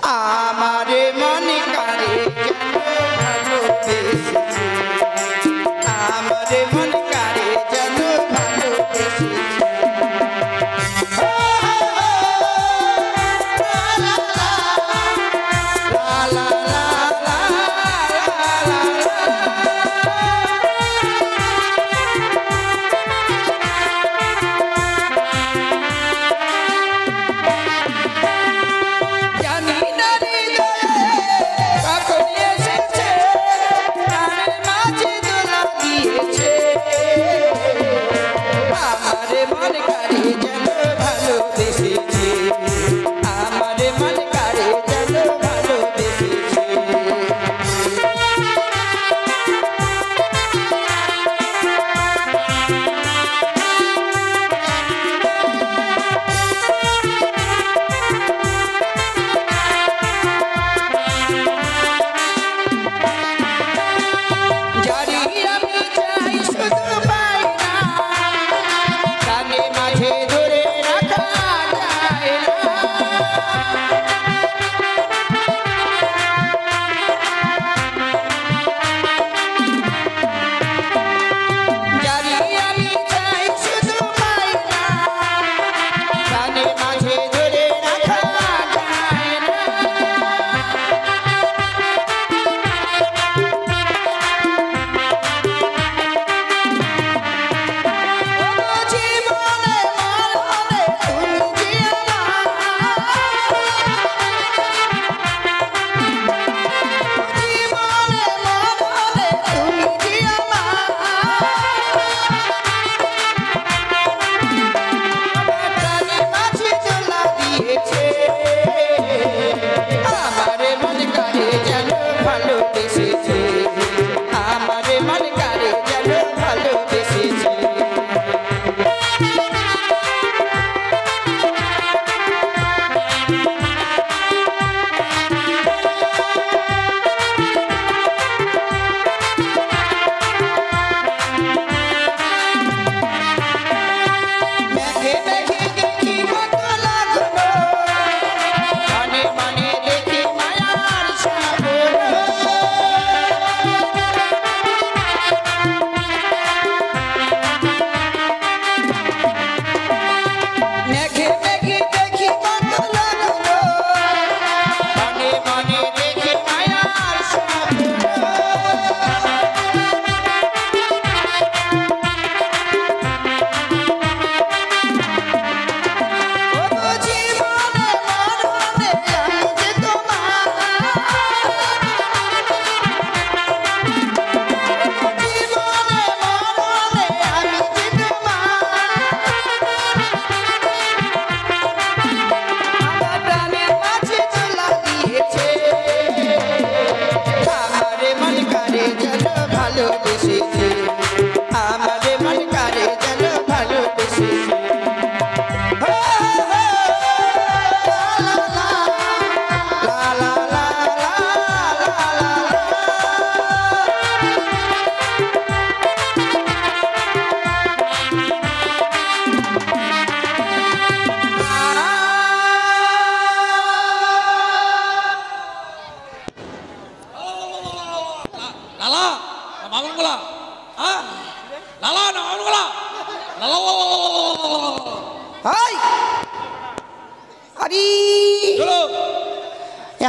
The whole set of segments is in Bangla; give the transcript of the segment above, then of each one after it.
আমারে মনে করে ভালোবেসেছে, আমারে মনে করে যেন ভালোবেসেছে।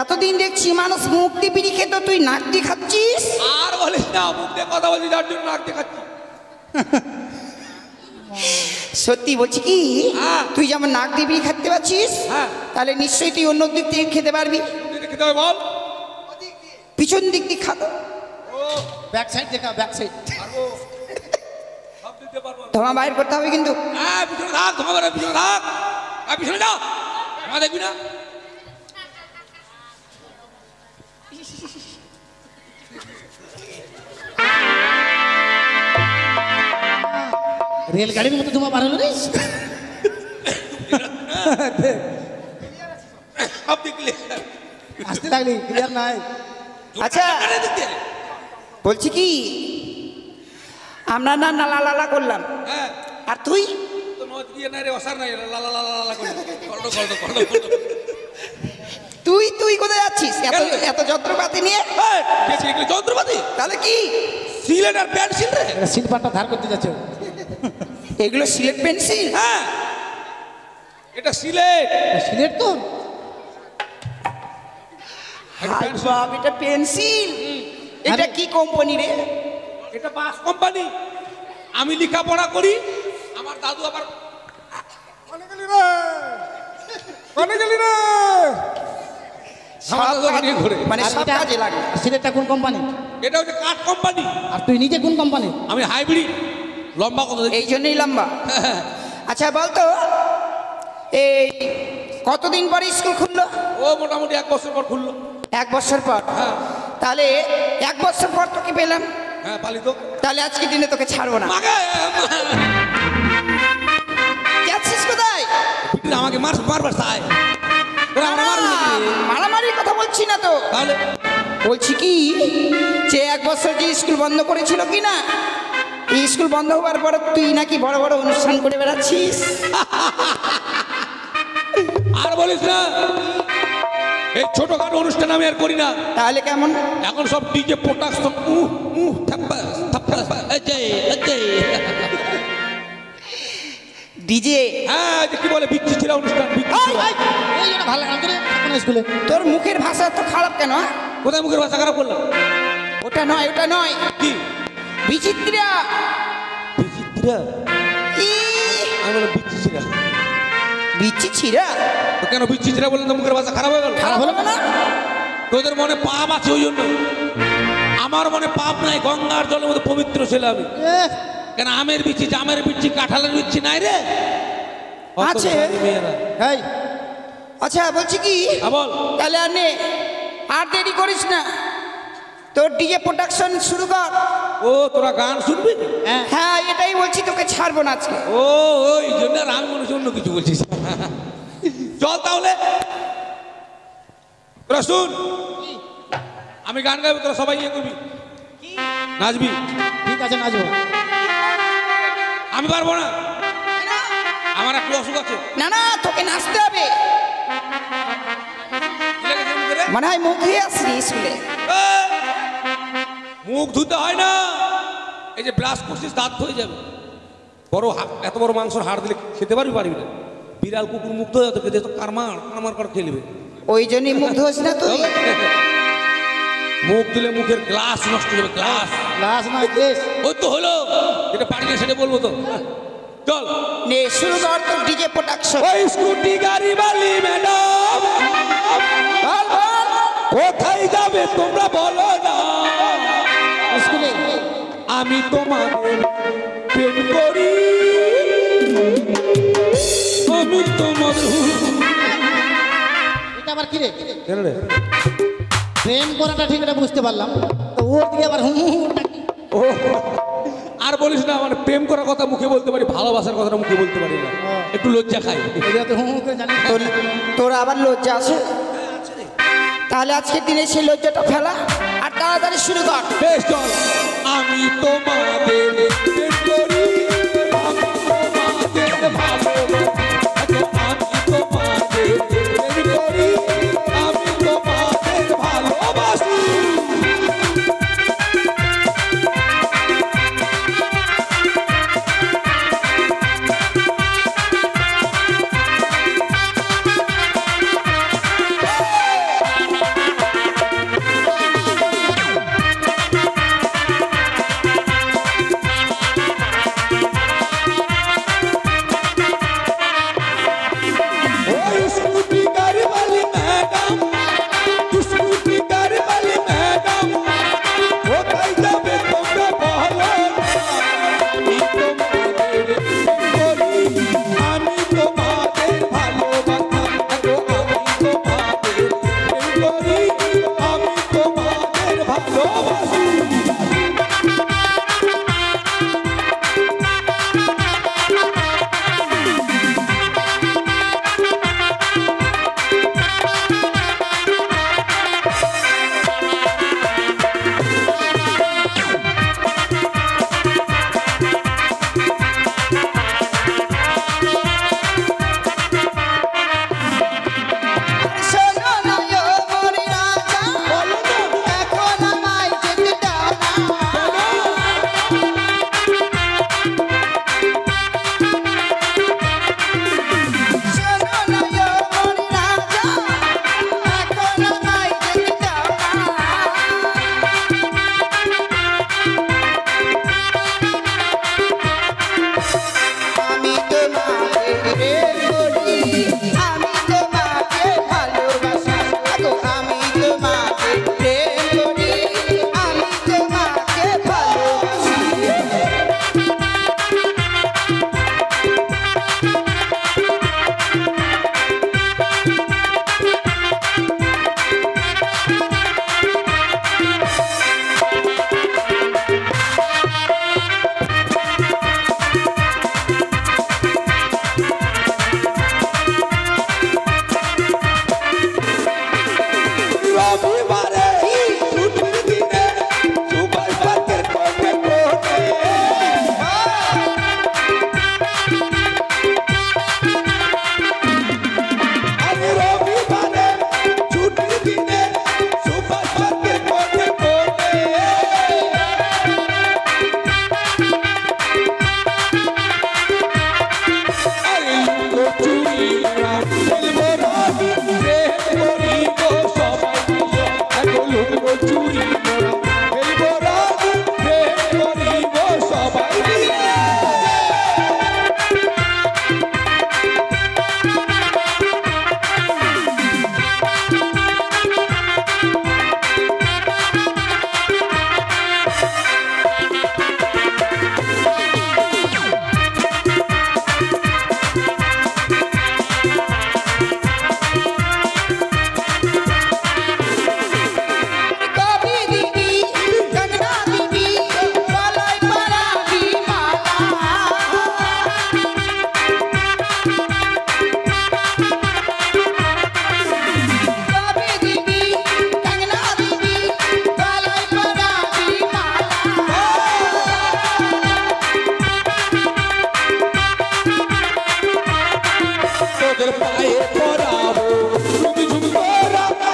এতদিন দেখছি মানুষ মুখ দিয়ে বিড়ি খেত, তুই নাক দিয়ে খাচ্ছিস। আর বলিস না, মুখ দিয়ে কথা বলছি যার জন্য নাক দিয়ে খাচ্ছি। সত্যি বলছি কি, তুই যেমন নাক দিয়ে বিড়ি খাতে পারছিস, তাহলে নিশ্চয়ই তুই অন্য দিক থেকে খেতে পারবি। খেতে হবে বল, পিছন দিক দিয়ে খাতো। ব্যাক সাইড দেখা, ব্যাক সাইড ধোঁয়া বাইর করতে হবে কিন্তু। হ্যাঁ পিছনে থাক, ধোঁয়া বেরোয়, পিছনে থাক, পিছনে যা, ধোঁয়া দেখবি না। রেলগাড়ির মতো ধোঁয়া বার হলো রে। আসতে লাগলি, ক্লিয়ার নাই। আচ্ছা বলছি কি, আমরা না নালা লালা করলাম, আর তুই তুই তুই তুই কোথায় যাচ্ছিস এত কেন? এত যন্ত্রপাতি নিয়ে? এই, কে ছিল এগুলো? যন্ত্রপাতি, তাহলে কি সিলেট আর পেন্সিল রে। সিলভারটা ধার করতে যাচ্ছে। এগুলো সিলেট পেন্সিল? হ্যাঁ, এটা সিলেট। সিলেট তো হাই বাপ, এটা পেন্সিল। এটা কি কোম্পানি রে? এটা বাস কোম্পানি। আমি লেখাপড়া করি, আমার দাদু আবার আমার দাদু আবার নিয়ে ঘোরে। মানে আর সব এটা- কাজে লাগে। সিলেটটা কোন কোম্পানি? এটা হচ্ছে কাঠ কোম্পানি। আর তুই নিজে কোন কোম্পানি? আমি হাইব্রিড। লম্বা কত দেখি? এই জন্যই লম্বা। আচ্ছা বলতো, এই কতদিন পরে স্কুল খুললো? ও মোটামুটি 1 বছর পর খুললো। 1 বছর পর? হ্যাঁ। তাহলে 1 বছর পর তোকে পেলাম, হ্যাঁ, পালিত। তাহলে আজকে দিনে তোকে ছাড়বো না। মাগে যাচ্ছিস কোথায়? পিটিরা আমাকে মারবার চায়। ওরা আমার মারবে নাকি? মারামারির কথা বলছি না তো, তাহলে বলছি কি যে 1 বছর যে স্কুল বন্ধ করেছিল কি না, এই স্কুল বন্ধ হওয়ার পর তুই নাকি বড় বড় অনুষ্ঠান করে বেড়াচ্ছিস। আর বলিস না, এই ছোটখাটো অনুষ্ঠান আমি আর করি না। তাহলে কেমন? এখন সব ডিজে প্রোডাকশন। ডিজে? হ্যাঁ, যে কি বলে বিচ্ছি ছিল অনুষ্ঠান, বিচ্ছি ছিল। এই জন্য ভালো লাগা তোর কোন স্কুলে? তোর মুখের ভাষা তো খারাপ কেন? হ্যাঁ? কোথায় মুখের ভাষা খারাপ করলাম? ওটা নয়, ওটা নয়, কি বিচিত্রা। বিচিত্রা? ই, আমি বলে বিচ্ছি ছিল। বিচি ছিড়া? তো কেন বিচ্ছি ছিল বললেন তো মুখের ভাষা খারাপ হয়ে গেল? খারাপ হলো না? তোদের মনে পাপ আছে ওই জন্য। আমার মনে পাপ নাই, গঙ্গার জলের মধ্যে পবিত্র ছিল আমি। কেন আমের বিচি, জামের বিচি, কাঁঠালের বিচি নাই রে? আছে। মেয়েরা। এই আচ্ছা বলছি কি, বল। তাহলে আর নে, আর দেরি করিস না, তোর ডিজে প্রোডাকশন শুরু কর। ও তোরা গান শুনবি? হ্যাঁ, এটাই বলছি, তোকে ছাড়বো না আজকে। ও ওই জন্য আর আমি মনে হচ্ছে অন্য কিছু বলছিস। চল তাহলে, তোরা শুন, আমি গান গাইবো, তোরা সবাই ইয়ে করবি, নাচবি। ঠিক আছে নাচবো। আমি পারবো না, আমার একটু অসুখ আছে। না না, তোকে নাচতে হবে। কি লেগেছে মুখে? মনে হয় মুখ ধুয়ে আসলি স্কুলে। মুখ ধুতে হয় না, এই যে ব্রাশ করছিস দাঁত হয়ে যাবে। বড় এত বড় মাংসর হাড় দিলে খেতে পারবি না। বিড়াল কুকুর মুখ ধোয়া তোকে তো কারমার করে খেলবে। ওই জন্যই মুখ ধোস না তুই। মুখ দিলে মুখের গ্লাস নষ্ট হয়ে যাবে, গ্লাস। লাস না দেশ। ওই তো হলো, যেটা পারি না সেটা বলবো তো। চল, নে শুরু কর তোর ডিজে প্রোডাকশন। ওই স্কুটি গাড়ি বালি ম্যাডাম, বল বল। কোথায় যাবে তোমরা বলো না, স্কুলে আমি তোমাদের প্রেম করি, আমি তোমাদের। এটা আবার কি রে? কেন রে? প্রেম করাটা ঠিক এটা বুঝতে পারলাম, তো ওর দিকে আবার হুম হুম হুমটা কি? ও আর বলিস না, মানে প্রেম করার কথা মুখে বলতে পারি, ভালোবাসার কথাটা মুখে বলতে পারি না, একটু লজ্জা খাই। এটা তো হুম হুম করে জানি। তোর আবার লজ্জা আছে? তাহলে আজকের দিনে সেই লজ্জাটা ফেলা আর তাড়াতাড়ি শুরু কর। বেশ চল, আমি তোমাদের প্রেম করি, আমি তোমাদের ভালোবাসি, আমি তোমাদের প্রেম করি, আমি তোমাদের ভালোবাসি।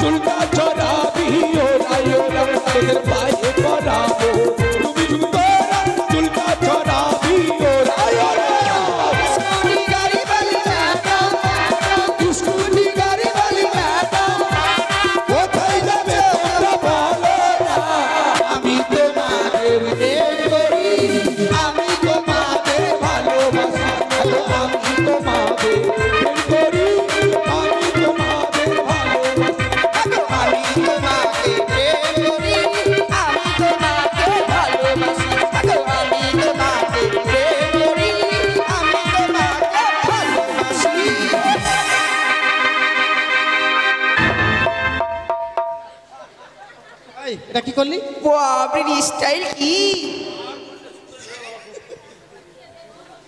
চুলটা ছড়াবি ওরাই ওরা তোদের পায়ে পড়াবো তুমি সুন্দরা চুলটা ছড়াবি ওরাই ওরা স্কুটি গাড়ি বালি ম্যাডাম, স্কুটি গাড়ি বালি ম্যাডাম, কোথায় যাবে তোমরা বলো না আমি তোমাদের প্রেম করি, আমি তোমাদের ভালোবাসি, আমি তোমাদের প্রেম করি আমি তোমাদের ভালোবাসি আমি তোমাকে প্রেম করি, আমি তোমাকে ভালোবাসি, আমি তোমাকে প্রেম করি, আমি তোমাকে ভালোবাসি। এই, এটা কি করলি? বাপরে স্টাইল কি!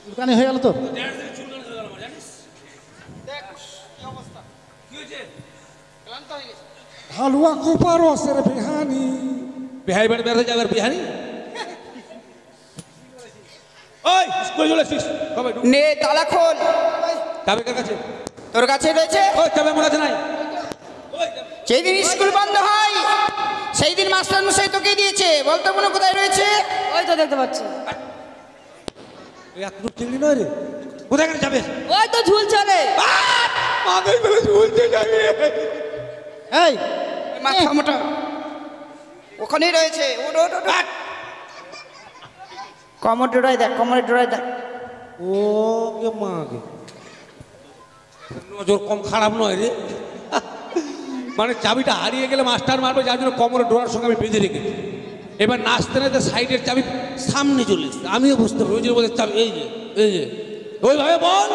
দোকানে হয়ে গেল তো। হালুয়া কোপার রসের বিহানি বিহাই বাড়ি বেড়াতে যাবার বিহানি ওই স্কুলে চলে এসছিস কবে ঢুক নে তালা খোল, চাবি কার কাছে তোর কাছে রয়েছে। ওই চাবি আমার কাছে নাই যেদিন স্কুল বন্ধ হয় সেই দিন মাস্টার মশাই তোকে দিয়েছে, বলতো মনে কোথায় রয়েছে? ওই তো দেখতে পাচ্ছি, এই এত চিংড়ি নয় রে কোথায় গেলে যাবে ওই তো ঝুলছে রে। মাথায় ফেলে চলতে যাবে এই মাথা মোটা ওখানেই রয়েছে, ওঠ ওঠ ওঠ। কমর ডোরাই দেখ, কমরের ডোরাই দেখ। ও কে মাগে নজর কম খারাপ নয় রে মানে চাবিটা হারিয়ে গেলে মাস্টার মারবে যার জন্য কোমরে ডোরার সঙ্গে আমি বেঁধে রেখেছি এবার নাচতে নাচতে সাইডের চাবি সামনে চলে এসছে আমিও বুঝতে পারি ওই যে বলে চাবি এই যে ওইভাবে বল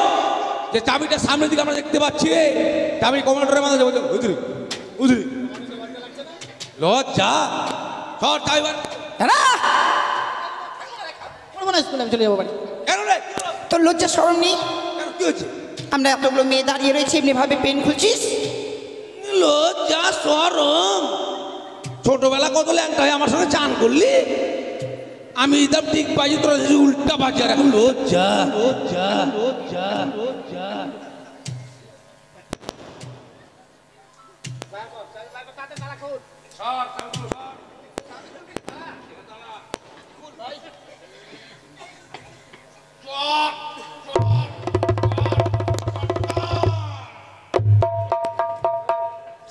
যে চাবিটা সামনের দিকে আমরা দেখতে পাচ্ছি রে চাবি কোমরে ডোরে মাথা বলছে উধরি উধরি লজ্জা সর চাবি বার দাঁড়া, পড়বো না স্কুলে, আমি চলে যাবো বাড়ি। কেন রে তোর লজ্জা শরম নেই? কেন কি হয়েছে আমরা এতগুলো মেয়ে দাঁড়িয়ে রয়েছে, এমনি ভাবে পেন খুলছিস? লজ্জা সরম ছোটবেলা কত ল্যাংটা হয়ে আমার সঙ্গে চান করলি আমি একদম ঠিক পাইছি তোরা যদি উল্টা বাজার এখন লজ্জা লজ্জা লজ্জা লজ্জা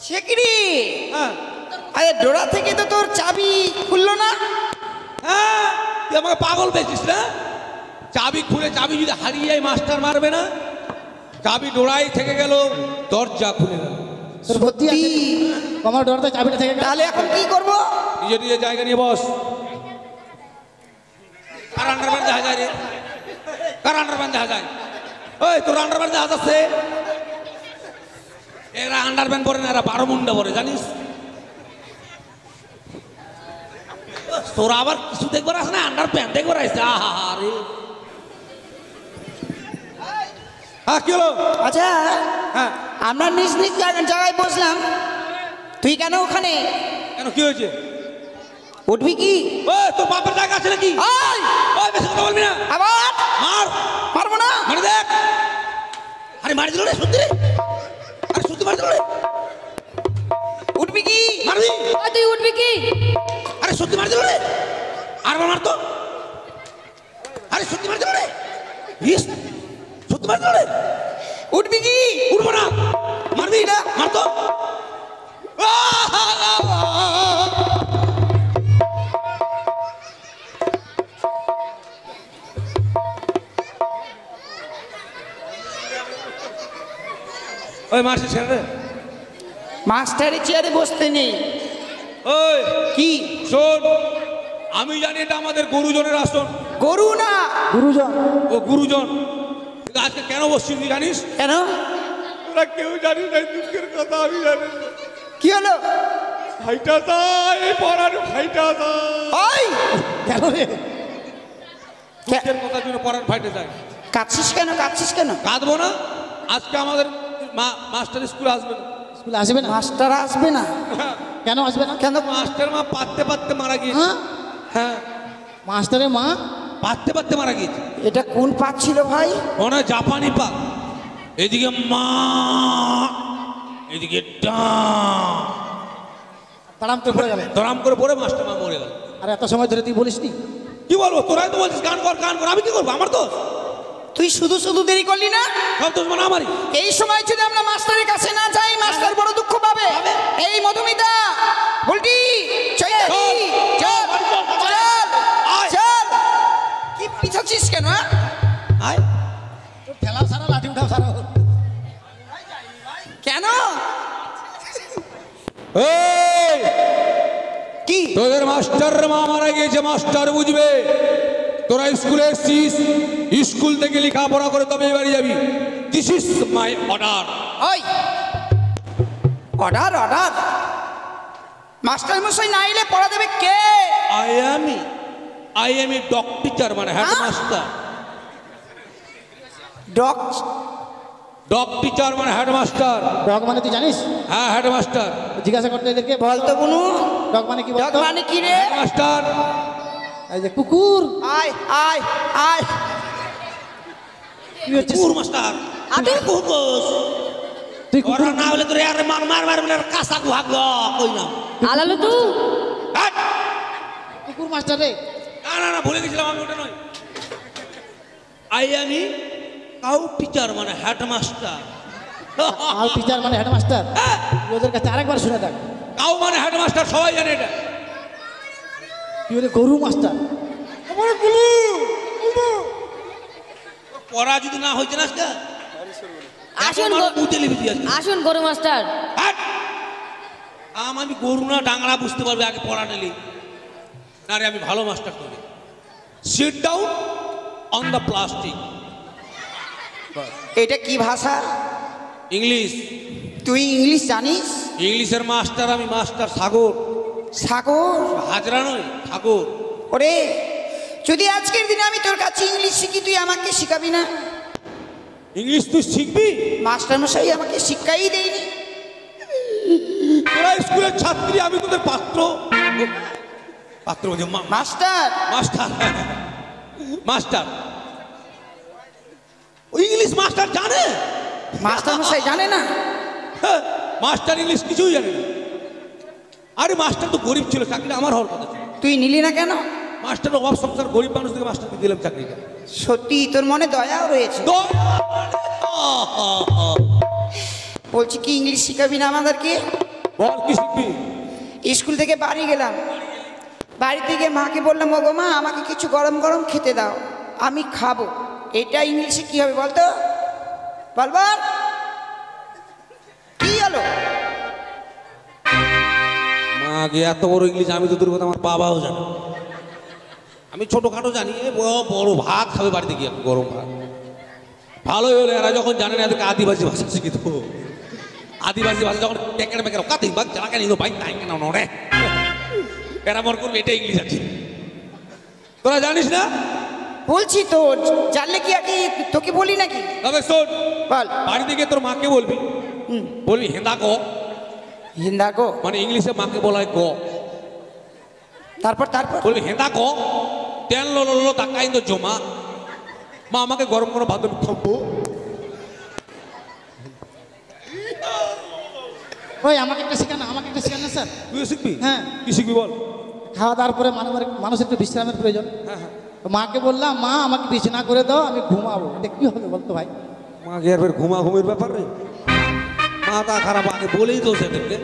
সে কি রে? হ্যাঁ আরে ডোরা থেকে তো তোর চাবি খুললো না। হ্যাঁ তুই আমাকে পাগল পেয়েছিস না চাবি খুলে চাবি যদি হারিয়ে যায় মাস্টার মারবে না চাবি ডোরাই থেকে গেল দরজা খুলে গেল তোর ভর্তি আছে? আমার ডরতে চাবিটা থেকে গেল। তাহলে এখন কি করবো? নিজে নিজের জায়গা নিয়ে বস কার আন্ডারপ্যান্ট দেখা যায় রে কার আন্ডারপ্যান্ট দেখা যায় ওই তোর আন্ডারপ্যান্ট দেখা যাচ্ছে এরা আন্ডারপ্যান্ট পরে না এরা 12 মুন্ডা পরে জানিস তোরা আবার কিছু দেখবার আসে না আন্ডারপ্যান্ট দেখবার আসছে আহা রে হ্যাঁ কি হলো আচ্ছা, হ্যাঁ আমরা নিজ নিজ জায়গায় বসলাম, তুই কেন ওখানে? কেন কি হয়েছে উঠবি কি? ওই তোর বাপের জায়গা আছে নাকি আয়! ওই বেশি কথা বলবি না আবার মার পারবো না। মানে দেখ আরে মারি দিল রে সত্যি রে আরে সত্যি মারি দিল রে উঠবি কি? মারবি ওই তুই উঠবি কি? আরে সত্যি মারি দিল রে আর মার তো আরে সত্যি মারি দিল রে ইস সত্যি মারি দিল রে উঠবি কি? উঠবো না মারবি না মার তো ওই মারছিস কেন রে মাস্টারের চেয়ারে বসতে নেই। ওই কি শোন আমি জানি এটা আমাদের গুরুজনের আসন গরু না? গুরুজন ও গুরুজন কিন্তু আজকে কেন বসছিস তুই জানিস কেন? তোরা কেউ জানি না দুঃখের কথা আমি জানি কি হলো? ভাইটা যায় এই পড়ার ভাইটা যায় ওই কেন রে? দুঃখের কথার জন্য পড়ার ফাইটে যায় কাঁদছিস কেন? কাঁদছিস কেন? কাঁদবো না আজকে আমাদের মাস্টার স্কুল আসবে না স্কুলে আসবে না? মাস্টার আসবে না কেন আসবে না? কেন? মাস্টার মা পাততে পাততে মারা গিয়েছে হ্যাঁ? হ্যাঁ মাস্টারের মা পাততে পাততে মারা গিয়েছে এটা কোন পাত ছিল ভাই? ওনা জাপানি পা এদিকে মা এদিকে ডা তাড়াম করে পড়ে গেলে। ধরাম করে পড়ে মাস্টার মা মরে গেল। আর এত সময় ধরে তুই বলিস নি? কি বলবো, তোরাই তো বলছিস গান কর গান কর, আমি কি করবো? আমার তো তুই শুধু শুধু দেরি করলি না? সব দোষ মানে আমারই। এই সময় যদি আমরা মাস্টারের কাছে না যাই, মাস্টার বড় দুঃখ পাবে। এই মধুমিতা, বলটি, চৈতালি, চল, চল, চল। কি পিছাচ্ছিস কেন? হ্যাঁ? আয় ঠেলাও সারা, লাঠি উঠাও সারা। কেন? এই কি? তোদের মাস্টার মা মারা গিয়েছে, মাস্টার বুঝবে। তোরা স্কুলে এসছিস, স্কুল থেকে লেখাপড়া করে তবে বাড়ি যাবি। This is my order. ওই অর্ডার, অর্ডার। মাস্টার মশাই না এলে পড়া দেবে কে? I am a dog teacher, মানে হেডমাস্টার। ডগ? ডগ টিচার মানে হেডমাস্টার। ডগ মানে তুই জানিস? হ্যাঁ হেডমাস্টার। জিজ্ঞাসা করতে এদেরকে বল। বলতো বুনু, ডগ মানে কি ডগ বলতো? মানে কি রে? হেডমাস্টার এই যে কুকুর। আয়, আয়, আয়। কি হচ্ছে? কুকুর মাস্টার। আদু। কুকুর তুই কুকুর? ওরা না হলে তোর আরে মার মার মার বলে কাঁচা ভাগলো কই না। আলালু তু হাট! কুকুর মাস্টার রে। না না না, ভুলে গেছিলাম আমি, ওটা নয়। I am a cow teacher মানে হেডমাস্টার। আর টিচার মানে হেডমাস্টার। ওদের কাছে আরেকবার শুনে দেখ। কাউ মানে হেডমাস্টার, সবাই জানে এটা। তুই বলে গরু মাস্টার। পড়া যদি না হয়েছে না আজকে, আসুন বুঝে নিবি তুই আজকে। আসুন গরু মাস্টার। হাট! আমি গরু না ডাংরা বুঝতে পারবে আগে পড়া নিলি। না রে, আমি ভালো মাস্টার করি। Sit down on the plastic. এটা কি ভাষা? ইংলিশ। তুই ইংলিশ জানিস? ইংলিশের মাস্টার আমি, মাস্টার সাগর। সাগর? হাজরা নয়, সাগর। ওরে, যদি আজকের দিনে আমি তোর কাছে ইংলিশ শিখি, তুই আমাকে শিখাবি না? ইংলিশ তুই শিখবি? মাস্টার মশাই আমাকে শিক্ষাই দেয়নি। তোরা স্কুলের ছাত্রী, আমি তোদের পাত্র। পাত্র বলছে মাস্টার? মাস্টার। মাস্টার ও ইংলিশ মাস্টার জানে? মাস্টার মশাই জানে না? হ্যাঁ, মাস্টার ইংলিশ কিছুই জানে না। আরে মাস্টার তো গরিব ছিল, চাকরিটা আমার হওয়ার কথা ছিল। তুই নিলি না কেন? মাস্টার অভাব সংসার, গরিব মানুষ থেকে মাস্টারকে দিলাম চাকরিটা। সত্যি তোর মনে দয়াও রয়েছে। বলছি কি, ইংলিশ শিখাবি না আমাদেরকে? বল কি শিখবি? স্কুল থেকে বাড়ি গেলাম, বাড়ি থেকে মাকে বললাম, ও গো মা, আমাকে কিছু গরম গরম খেতে দাও, আমি খাবো। এটা ইংলিশে কি হবে বলতো? বল বল, কি হলো? মাকে এত বড় ইংলিশ আমি তো তোর কথা আমার বাবাও জানে। আমি ছোটখাটো জানি, এ বড় ভাত খাবে বাড়িতে গিয়ে, গরম ভাত। ভালোই হলো, এরা যখন জানে না এদেরকে আদিবাসী ভাষা শিখে দেবো। আদিবাসী ভাষা যখন টেকের বেকের কাতে বাগ জ্বালাকে নিল বাইক তাই কেন নড়ে, এরা মনে করবে এটা ইংলিশ আছে। তোরা জানিস না? বলছি তো, জানলে কি আগে তোকে বলি নাকি? তবে শোন, বল। বাড়িতে গিয়ে তোর মাকে বলবি, বলবি হেন্দা গো, হিন্দা গো? মানে ইংলিশে মাকে বলা হয় গ। তারপর তারপর বলবি হেন্দা গ, তেল লো তাকাই তো জমা, মা আমাকে গরম গরম ভাত খাবো। ওই আমাকে একটা শেখান না, আমাকে একটা শেখান না স্যার। তুইও শিখবি? হ্যাঁ। কি শিখবি বল? খাওয়া দাওয়ার পরে মানুষের একটু বিশ্রামের প্রয়োজন। হ্যাঁ হ্যাঁ। তো মাকে বললাম, মা আমাকে বিছানা করে দাও, আমি ঘুমাবো। এটা কি হবে বলতো ভাই? মা গিয়ে ফের ঘুমের ব্যাপার রে, মাথা খারাপ, আগে বলেই তো সেদেরকে।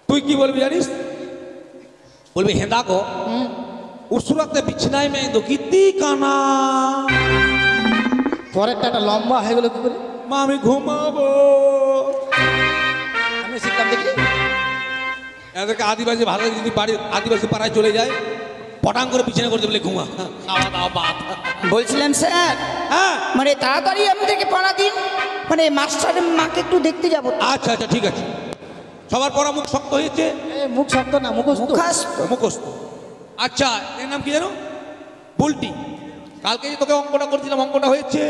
তুই কি বলবি জানিস? বলবি হেন্দা গো, উসুরাতে বিছনায় মে তো কিতি কানা, পরেরটা একটা লম্বা হয়ে গেল কি করে? মা আমি ঘুমাবো। আমি শিখলাম দেখি। এদেরকে আদিবাসী ভাষা যদি বাড়ি আদিবাসী পাড়ায় চলে যায়, পটাং করে পিছনে করতে বলে ঘুমা, খাওয়া দাওয়া বাদ। বলছিলাম স্যার, হ্যাঁ মানে তাড়াতাড়ি আমাদেরকে পড়া দিন, মানে মাস্টারের মাকে একটু দেখতে যাবো। আচ্ছা আচ্ছা ঠিক আছে। সবার পড়া মুখ শক্ত হয়েছে? মুখ শব্দ না, মুখস্থ। মুখাস্ত। মুখস্থ। আচ্ছা, এর নাম কি জানো? বুলটি। কালকে যে তোকে অঙ্কটা করছিলাম, অঙ্কটা হয়েছে?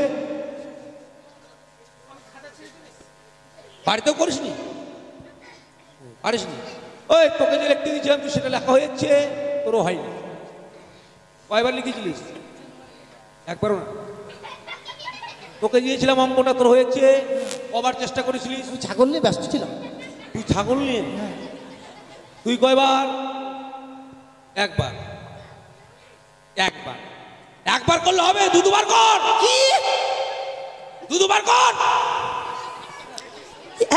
বাড়িতেও করিসনি? পারিসনি? ওই তোকে যে লিখতে দিয়েছিলাম তুই সেটা লেখা হয়েছে? তোরও হয়নি। কয়বার লিখেছিলিস? একবারও না। তোকে দিয়েছিলাম অঙ্কটা, তোর হয়েছে? কবার চেষ্টা করেছিলিস? ছাগল নিয়ে ব্যস্ত ছিলাম। তুই ছাগল নিয়ে? তুই কয়বার? একবার। একবার একবার করলে হবে, দুবার কর। কি দুবার কর।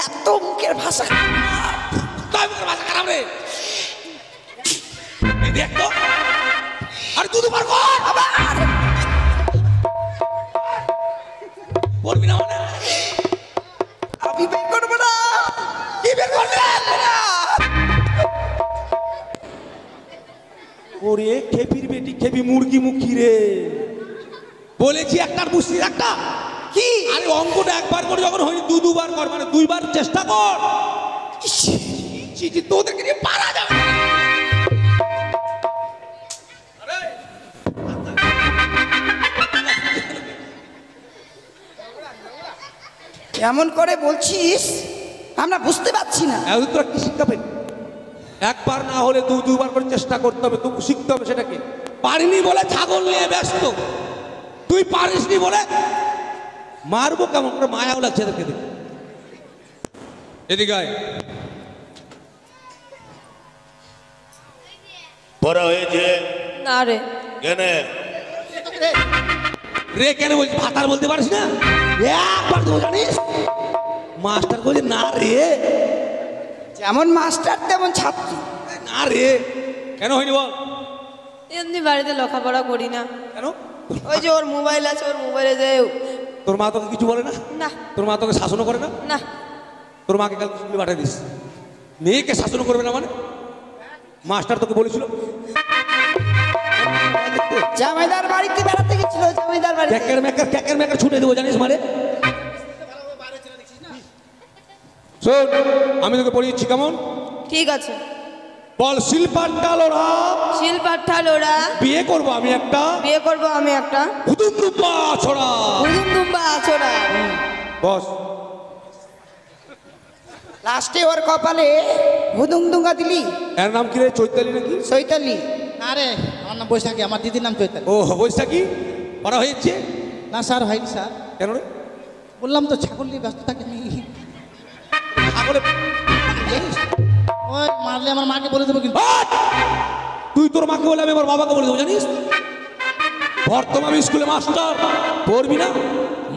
এত মুখের ভাষা? তাই মুখের ভাষা খারাপ রে। এই দেখ তো, আরে দুবার কর। আবার করবি না মানে? আমি বের করবো না। কি বের করবি না? ওরে খেপির বেটি, খেপি মুরগি মুখী রে। বলেছি একটার বুঝছি একটা। কি? আরে অঙ্কটা একবার করে যখন হয়নি দুবার কর, মানে দুইবার চেষ্টা কর। তোদেরকে নিয়ে পারা যাবে না। এমন করে বলছিস আমরা বুঝতে পারছি না। এখন তোরা কি শিক্ষা পেলি? একবার না হলে দুবার করে চেষ্টা করতে হবে, তোকে শিখতে হবে সেটাকে। পারিনি বলে ছাগল নিয়ে ব্যস্ত, তুই পারিসনি বলে মারবো কেমন করে, মায়াও লাগছে এদেরকে দেখে। এদিকে আয়। পড়া হয়েছে না রে। কেন? রে কেন বলছিস? ভাতার বলতে পারিস না? একবার তো জানিস মাস্টার বলছে না রে। যেমন মাস্টার তেমন ছাত্রী। না রে কেন হয়নি বল? এমনি বাড়িতে লেখাপড়া করি না। কেন? ওই যে ওর মোবাইল আছে, ওর মোবাইলে যে তোর মা তোকে কিছু বলে না? না তোর মা তোকে শাসনও করে না? না। তোর মাকে কাল স্কুলে পাঠিয়ে দিস। মেয়েকে শাসন করবে না মানে? মাস্টার তোকে বলেছিল? জামাইদার বাড়িতে বেড়াতে গেছিল, জামাইদার বাড়িতে। ক্যাকের মেকার ছুটে দেবো জানিস মানে? শোন, আমি তোকে পড়িয়েছি কেমন? ঠিক আছে। বল শিল্পার ডালোরা শিলপাঠা লোড়া বিয়ে করবো আমি একটা, বিয়ে করবো আমি একটা, হুদুম রূপা ছড়া। হুদুম দুম্বা আছোড়া। বস। লাস্টে ওর কপালে হুদুংদুঙ্গা দিলি। এর নাম কি রে? চৈতালি নাকি? চৈতালি। আরে আমার নাম বৈশাখী, আমার দিদির নাম চৈতালি। ও বৈশাখী। পড়া হয়েছে? না স্যার, হয়নি স্যার। কেন রে? বললাম তো ছাগল নিয়ে ব্যস্ত থাকি আমি। ছাগলে ওই মারলে আমার মাকে বলে দেবো কিন্তু। হাট! তুই তোর মাকে বলে আমি আমার বাবাকে বলে দেবো জানিস? বর্তমান স্কুলে মাস্টার পড়বি না,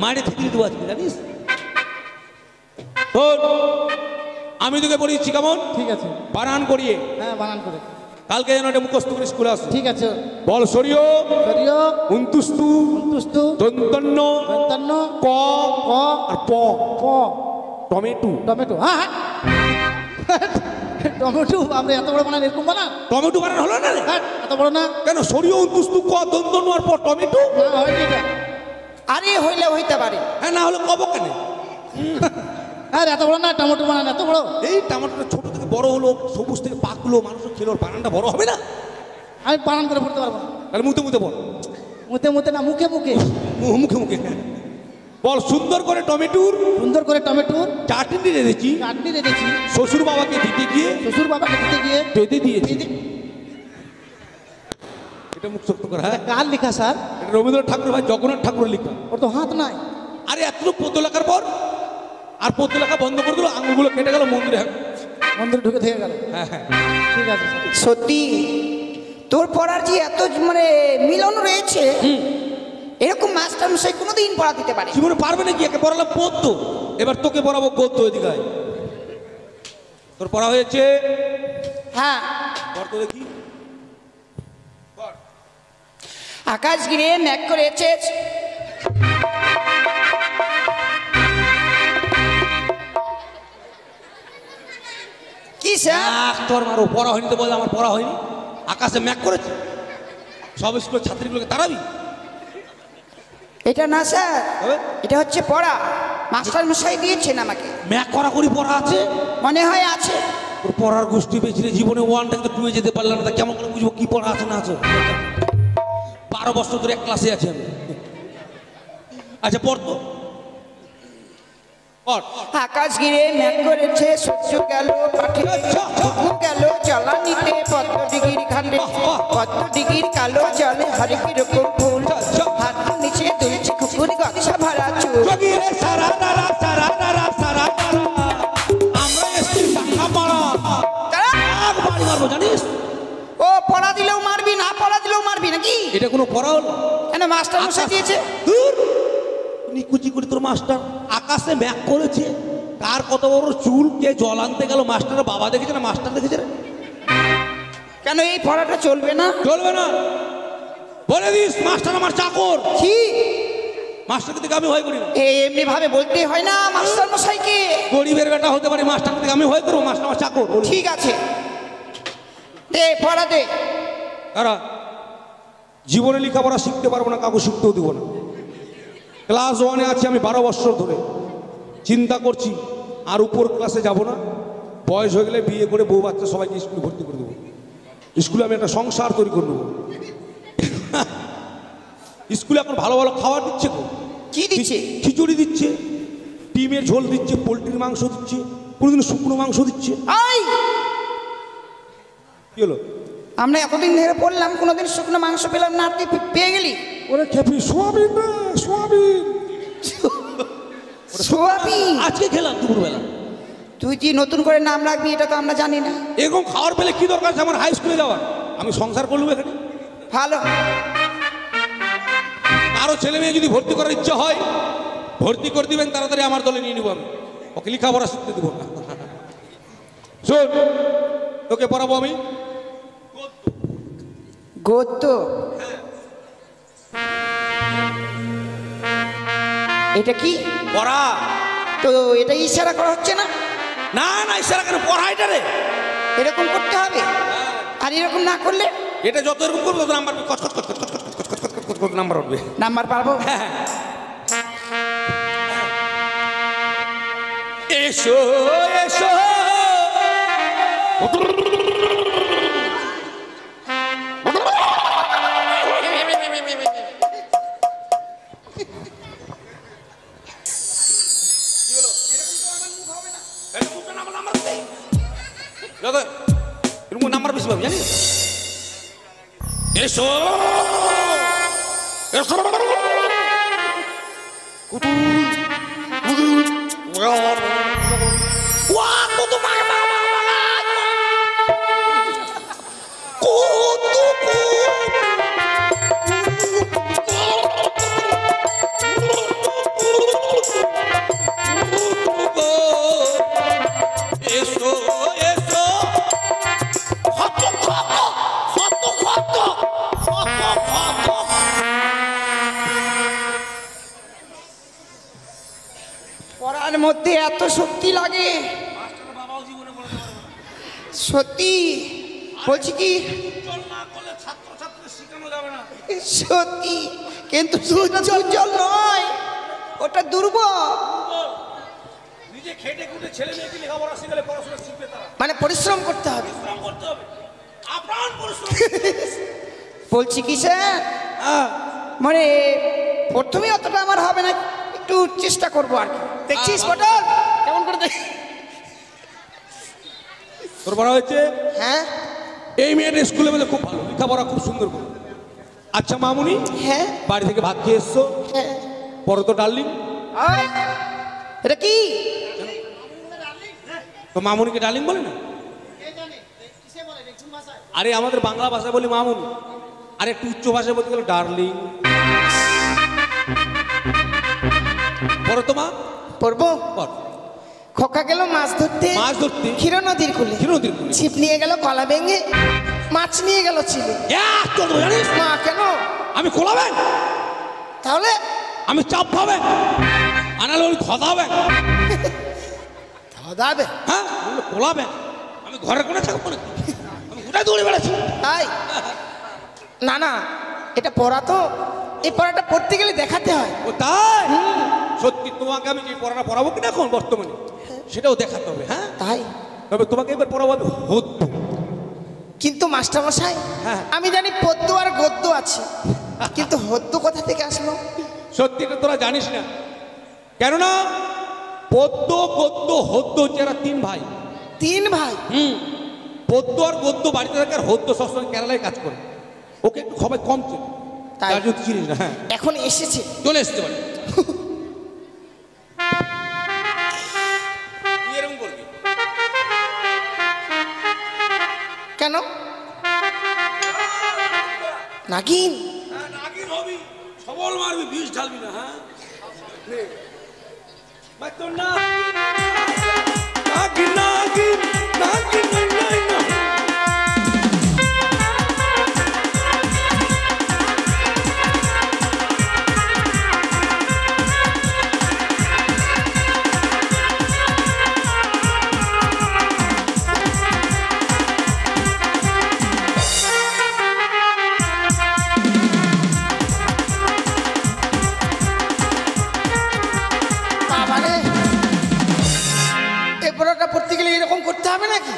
মাঠে থেকে দেবো আজকে জানিস? শোন, আমি তোকে পড়িয়েছি কেমন? ঠিক আছে। বানান করিয়ে হ্যাঁ, বানান করে। কালকে যেন এটা মুখস্থ করে স্কুলে আসে। ঠিক আছে। বল সরিও সরিয় উন্তুস্তু অন্তুস্তু দন্তন্য দন্তান্ন ক ক আর প প টমেটো। টমেটো। হ্যাঁ হ্যাঁ টমেটো। আমরা এত বড় বানান এরকম বানান? টমেটো বানান হলো না রে? হ্যাঁ, এত বড় না। কেন? সরিও উন্তুস্তু ক দন্তন্য আর প টমেটো। না, হয়নি এটা। আরে হইলে হইতে পারে। হ্যাঁ, না হলে কব কেন? হ্যাঁ, এত বড় না টমেটো বানান, এত বড়। এই টমেটোটা ছোট থেকে বড় হলো, সবুজ থেকে পাকলো, মানুষ খেলো, বানানটা বড় হবে না? আমি বানান করে পড়তে পারবো না। তাহলে মুতে মুতে বল। মুতে মুতে না, মুখে মুখে। মুখে মুখে বল। সুন্দর করে টমেটোর সুন্দর করে টমেটোর চাটনি রেঁধেছি, চাটনি রেখেছি, শ্বশুর বাবাকে দিতে গিয়ে শ্বশুর বাবাকে দিতে গিয়ে বেঁধে দিয়েছি। এটা মুখ শক্ত করা। হ্যাঁ, কার লেখা স্যার? এটা রবীন্দ্রনাথ ঠাকুর ভাই জগন্নাথ ঠাকুরের লেখা। ওর তো হাত নাই। আরে এতটুকু পদ্য লেখার পর আর পদ্য লেখা বন্ধ করে দিল, আঙুলগুলো কেটে গেল মন্দিরে। মন্দিরে ঢুকে থেকে গেল। হ্যাঁ হ্যাঁ, ঠিক আছে স্যার। সত্যি তোর পড়ার যে এত মানে মিলন রয়েছে, এরকম মাস্টার মশাই কোনোদিন পড়া দিতে পারে? জীবনে পারবে নাকি? একে পড়ালাম পদ্য, এবার তোকে পড়াবো গদ্য। এদিকে আয়। তোর পড়া হয়েছে? হ্যাঁ। পড় তো দেখি। আকাশ ঘিরে ম্যাক করেছে, কি স্যার? তোর মারো পড়া হয়নি তো বলে আমার পড়া হয়নি। আকাশে ম্যাক করেছে, সব স্কুলের ছাত্রীগুলোকে তাড়াবি? এটা না স্যার, তবে? এটা হচ্ছে পড়া। মাস্টার মশাই দিয়েছেন আমাকে। ম্যাক করা করি পড়া আছে? মনে হয় আছে। তোর পড়ার গোষ্ঠী পেয়েছিলে, জীবনে ওয়ানটাকে তো টুয়ে যেতে পারলাম না, তা কেমন করে বুঝবো কি পড়া আছে না আছে? 12 বছর ধরে এক ক্লাসে আছে আমি। আচ্ছা পড়তো পড়। আকাশ ঘিরে ম্যাক করেছে, সূর্য গেল পাঠে, গেল জ্বালানিতে, পদ্ম ডিগির ঘাটে, পদ্ম ডিগির কালো জলে হরেক রকম ফুল, হাত নিচে দুলছে কুকুর গচ্ছা ভরা চুল। জগিরে সারা রারা সারা রারা সারা রারা, আমরা এসছি টাকা পাড়া। এক বাড়ি মারবি নাকি? এটা কোনো পড়া হলো? কেন মাস্টার মশাই দিয়েছে? দূর নিকুচি করে তোর মাস্টার আকাশে ম্যাক করেছে, কার কত বড় চুল, কে জল আনতে গেল, মাস্টারের বাবা দেখেছে না মাস্টার দেখেছে রে? কেন এই পড়াটা চলবে না? চলবে না, বলে দিস মাস্টার আমার চাকর। কি মাস্টারকে থেকে আমি ভয় করি না। এমনি ভাবে বলতে হয় না মাস্টার মশাইকে। গরিবের বেটা হতে পারি, মাস্টার থেকে আমি ভয় করবো? মাস্টার আমার চাকর। ঠিক আছে, দে পড়া দে। কারা জীবনে লেখাপড়া শিখতে পারবো না, কাউকে শিখতেও দেবো না। ক্লাস 1-এ আছি আমি 12 বছর ধরে, চিন্তা করছি আর উপর ক্লাসে যাব না, বয়স হয়ে গেলে বিয়ে করে বউ বাচ্চা সবাইকে স্কুলে ভর্তি করে দেবো, স্কুলে আমি একটা সংসার তৈরি করে দেবো। স্কুলে এখন ভালো ভালো খাবার দিচ্ছে গো। কি দিচ্ছে? খিচুড়ি দিচ্ছে, ডিমের ঝোল দিচ্ছে, পোলট্রির মাংস দিচ্ছে, কোনোদিন শুকনো মাংস দিচ্ছে। আই কি হলো? আমরা এতদিন ধরে পড়লাম, কোনোদিন শুকনো মাংস পেলাম না, আর তুই পেয়ে গেলি? ওরে খেপি, সোয়াবিন না, সোয়াবিন। সোয়াবিন আজকে খেলাম দুপুরবেলা। তুই যে নতুন করে নাম রাখবি এটা তো আমরা জানি না। এরকম খাওয়ার পেলে কি দরকার আছে আমার হাই স্কুলে যাওয়ার? আমি সংসার করলুম এখানে। ভালো, আরো ছেলে মেয়ে যদি ভর্তি করার ইচ্ছা হয় ভর্তি করে দিবেন, তাড়াতাড়ি আমার দলে নিয়ে নিব আমি, ওকে লেখাপড়া শিখতে দেবো না। শোন, তোকে পড়াবো আমি গদ্য। এটা কি পড়া? তো এটা ইশারা করা হচ্ছে না? না না, ইশারা কেন? পড়া এটা রে, এরকম করতে হবে, আর এরকম না করলে এটা যত এরকম করবে তত নাম্বার কচ কচ কচ কচ কচ কচ কচ কচ কচ কচ কচ নাম্বার উঠবে। নাম্বার পাবো? এসো এসো নাম্বার বেশি পাবি জানিস? এসো এসো পড়ার মধ্যে এত শক্তি লাগে? সত্যি বলছি কি, সত্যি, কিন্তু দুর্বল নয়, ওটা দুর্বল। নিজে খেটে খুটে ছেলে মেয়েকে লেখাপড়া শিখালে পড়াশোনা শিখবে তারা। মানে পরিশ্রম করতে হবে। পরিশ্রম করতে হবে, আপ্রাণ পরিশ্রম। বলছি কি স্যার, মানে প্রথমে অতটা আমার হবে না, একটু চেষ্টা করবো আর কি। দেখছিস পটল কেমন করে দেখ? তোর পড়া হয়েছে? হ্যাঁ এই মেয়েটা স্কুলে বলে খুব ভালো, লেখাপড়া খুব সুন্দর করে। আচ্ছা মামুনি, হ্যাঁ বাড়ি থেকে ভাত খেয়ে এসছো, হ্যাঁ। পরে তো ডার্লিং। আয়, এটা কি? তো মামুনিকে ডার্লিং বলে না? আরে আমাদের বাংলা ভাষায় বলি মামুনি, আর একটু উচ্চ ভাষায় বলতে গেলে ডার্লিং। পরে তো মা পড়বো। পর খোকা গেল মাছ ধরতে, মাছ ধরতে ক্ষীর নদীর কূলে, ক্ষীর নদীর কূলে। ছিপ নিয়ে গেল কলা ভেঙে, মাছ নিয়ে গেল ছিলে। তোর তো জানিস মা কেন? আমি কোলাবেন, তাহলে আমি চাপ পাবেন, আনালে ওই খদাবেন। দাবে হ্যাঁ কোলাবেন, আমি ঘরের কোণে থাকবো না, আমি গোটায় দৌড়ে বেড়াচ্ছি। তাই না না, এটা পড়া তো, এই পড়াটা পড়তে গেলে দেখাতে হয়। ও তাই? সত্যি তোমাকে আমি যে পড়াটা পড়াবো কিনা এখন বর্তমানে সেটাও দেখাতে হবে। হ্যাঁ তাই, তবে তোমাকে এবার পড়াবো আমি হদ্য। কিন্তু মাস্টারমশাই হ্যাঁ। আমি জানি পদ্য আর গদ্য আছে, কিন্তু হদ্য কোথা থেকে আসলো? সত্যি এটা তোরা জানিস না, কেননা পদ্য গদ্য হদ্য হচ্ছে এরা তিন ভাই। তিন ভাই? পদ্য আর গদ্য বাড়িতে থাকে, আর হদ্য সবসময় কেরালায় কাজ করে, ওকে একটু সবাই কম চেনে, তাই? তার জন্য চিনিস না। হ্যাঁ এখন এসেছে। চলে আসতে পারে। তুই এরকম করবি কেন? নাগিন হ্যাঁ নাগিন হবি, সবল মারবি, বিষ ঢালবি না। হ্যাঁ ভাই তোর না নাগিন নাগিন নাগিন নাগিন না। বাবারে, এই পরোটা পড়তে গেলে এরকম করতে হবে নাকি?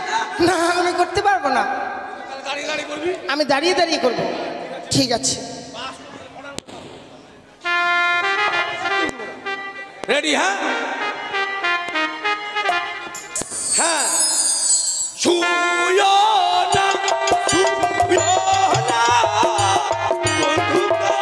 না, আমি করতে পারবো না। দাঁড়িয়ে দাঁড়িয়ে করবি। আমি দাঁড়িয়ে দাঁড়িয়ে করব। ঠিক আছে। রেডি? হ্যাঁ হ্যাঁ। ছুঁয়ো না, ছুঁয়ো না বন্ধুকে।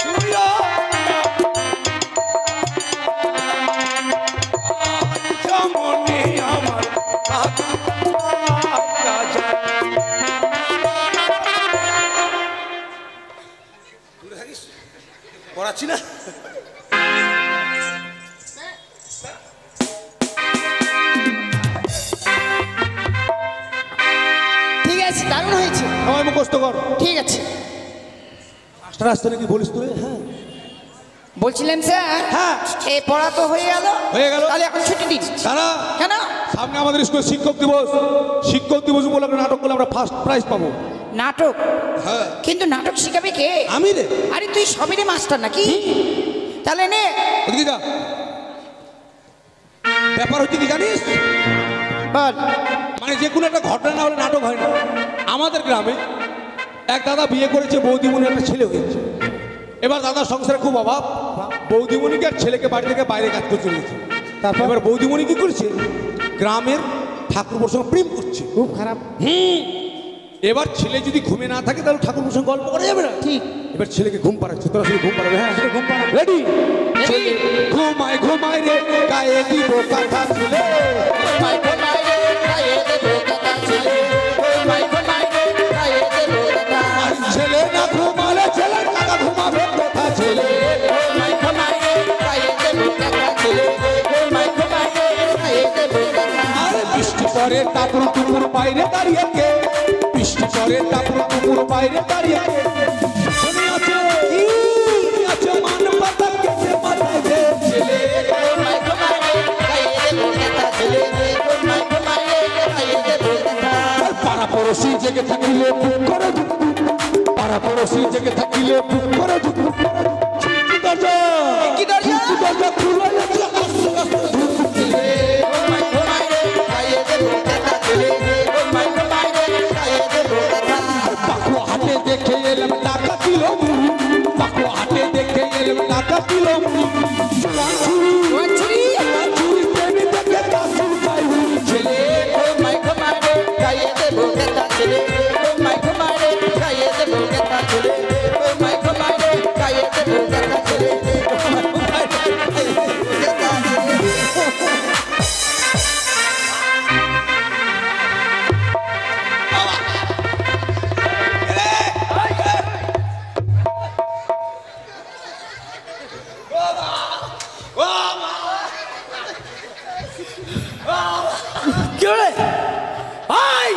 ছুঁয়ো না, যেমনই আমার রাজা। পড়াচ্ছি না। ঠিক আছে, দারুণ হয়েছে। সবাই মুখস্থ কর। ঠিক আছে। মাস্টার আসতে নাকি বলিস তুই? হ্যাঁ বলছিলেন স্যার, হ্যাঁ। এই পড়া তো হয়ে গেল। হয়ে গেল। তাহলে এখন ছুটি দিন। দাঁড়া, কেন? সামনে আমাদের স্কুলে শিক্ষক দিবস। শিক্ষক দিবস বলে একটা নাটক করলে আমরা ফার্স্ট প্রাইজ পাবো। নাটক? হ্যাঁ। কিন্তু নাটক শিখাবে কে? আমি রে। আরে তুই সবেরই মাস্টার নাকি? তাহলে নে। ওদিকে যা। ব্যাপার হচ্ছে কি জানিস? বল। মানে যে কোনো একটা ঘটনা না হলে নাটক হয় না। আমাদের গ্রামে এক দাদা বিয়ে করেছে, বৌদিমণি একটা ছেলে হয়েছে। এবার দাদার সংসারে খুব অভাব, বৌদিমণিকে আর ছেলেকে বাড়ি থেকে বাইরে কাজ করতে চলেছে। তারপর এবার বৌদিমণি কি করছে, গ্রামের ঠাকুরপুর সঙ্গে প্রেম করছে। খুব খারাপ। এবার ছেলে যদি ঘুমে না থাকে তাহলে ঠাকুরপুর সঙ্গে গল্প করা যাবে না। ঠিক। এবার ছেলেকে ঘুম পাড়াচ্ছে, তোরা শুধু ঘুম পাড়াবে। হ্যাঁ ঘুম পাড়াবে। রেডি? ঘুমায় ঘুমায় রে গায়ে দিব কথা ছেলে, ঘুমাই ঘুমাই রে গায়ে দেবো কথা ছেলে, ঘুমাই ঘুমাই রে গায়ে দেবো কথা। আর ছেলে না ঘুমালে ছেলে টাকা ঘুমাবে কথা ছেলে। ঘুমাই ঘুমাই রে গায়ে দেবো কথা ছেলে, ঘুমাই ঘুমাই রে গায়ে দেবো কথা। আর বৃষ্টি পরে টাপুর টুপুর বাইরে দাঁড়িয়ে কে, বৃষ্টি পরে টাপুর টুপুর বাইরে দাঁড়িয়ে কে। শুনে আছো কি আছো মান পাতা কেটে মাথায় দে ছেলে। ঘুমাই ঘুমাই রে গায়ে দেবো কথা ছেলে, ঘুমাই ঘুমাই রে গায়ে দেবো কথা। আর পাড়া পড়োশি জেগে থাকিলে বুক করে দুঃখ, পাড়া পড়োশি জেগে থাকিলে বুক করে দুঃখ। খিড়কি দরজা, কি দরজা? খিড়কি দরজা খুলে যাচ্ছে আস্তে আস্তে। ঘুমাই ঘুমাই রে গায়ে দেবো কথা ছেলে, ঘুমাই ঘুমাই রে গায়ে দেবো কথা। পাকুয়া হাটে দেখে এলাম টাকা কিলো মুড়ি, পাকুয়া হাটে দেখে এলাম টাকা কিলো মুড়ি। চুরি চুরি প্রেমী দেখে কাসুর পাই হুড়ি ছেলে। ঘুমাই ঘুমাই রে গায়ে দেবো কথা ছেলে, ঘুমাই ঘুমাই রে গায়ে দেবো কথা ছেলে, ঘুমাই ঘুমাই রে গায়ে দেবো কথা ছেলে, ঘুমাই ঘুমাই রে গায়ে দেবো কথা ছেলে। কি হলো? ভাই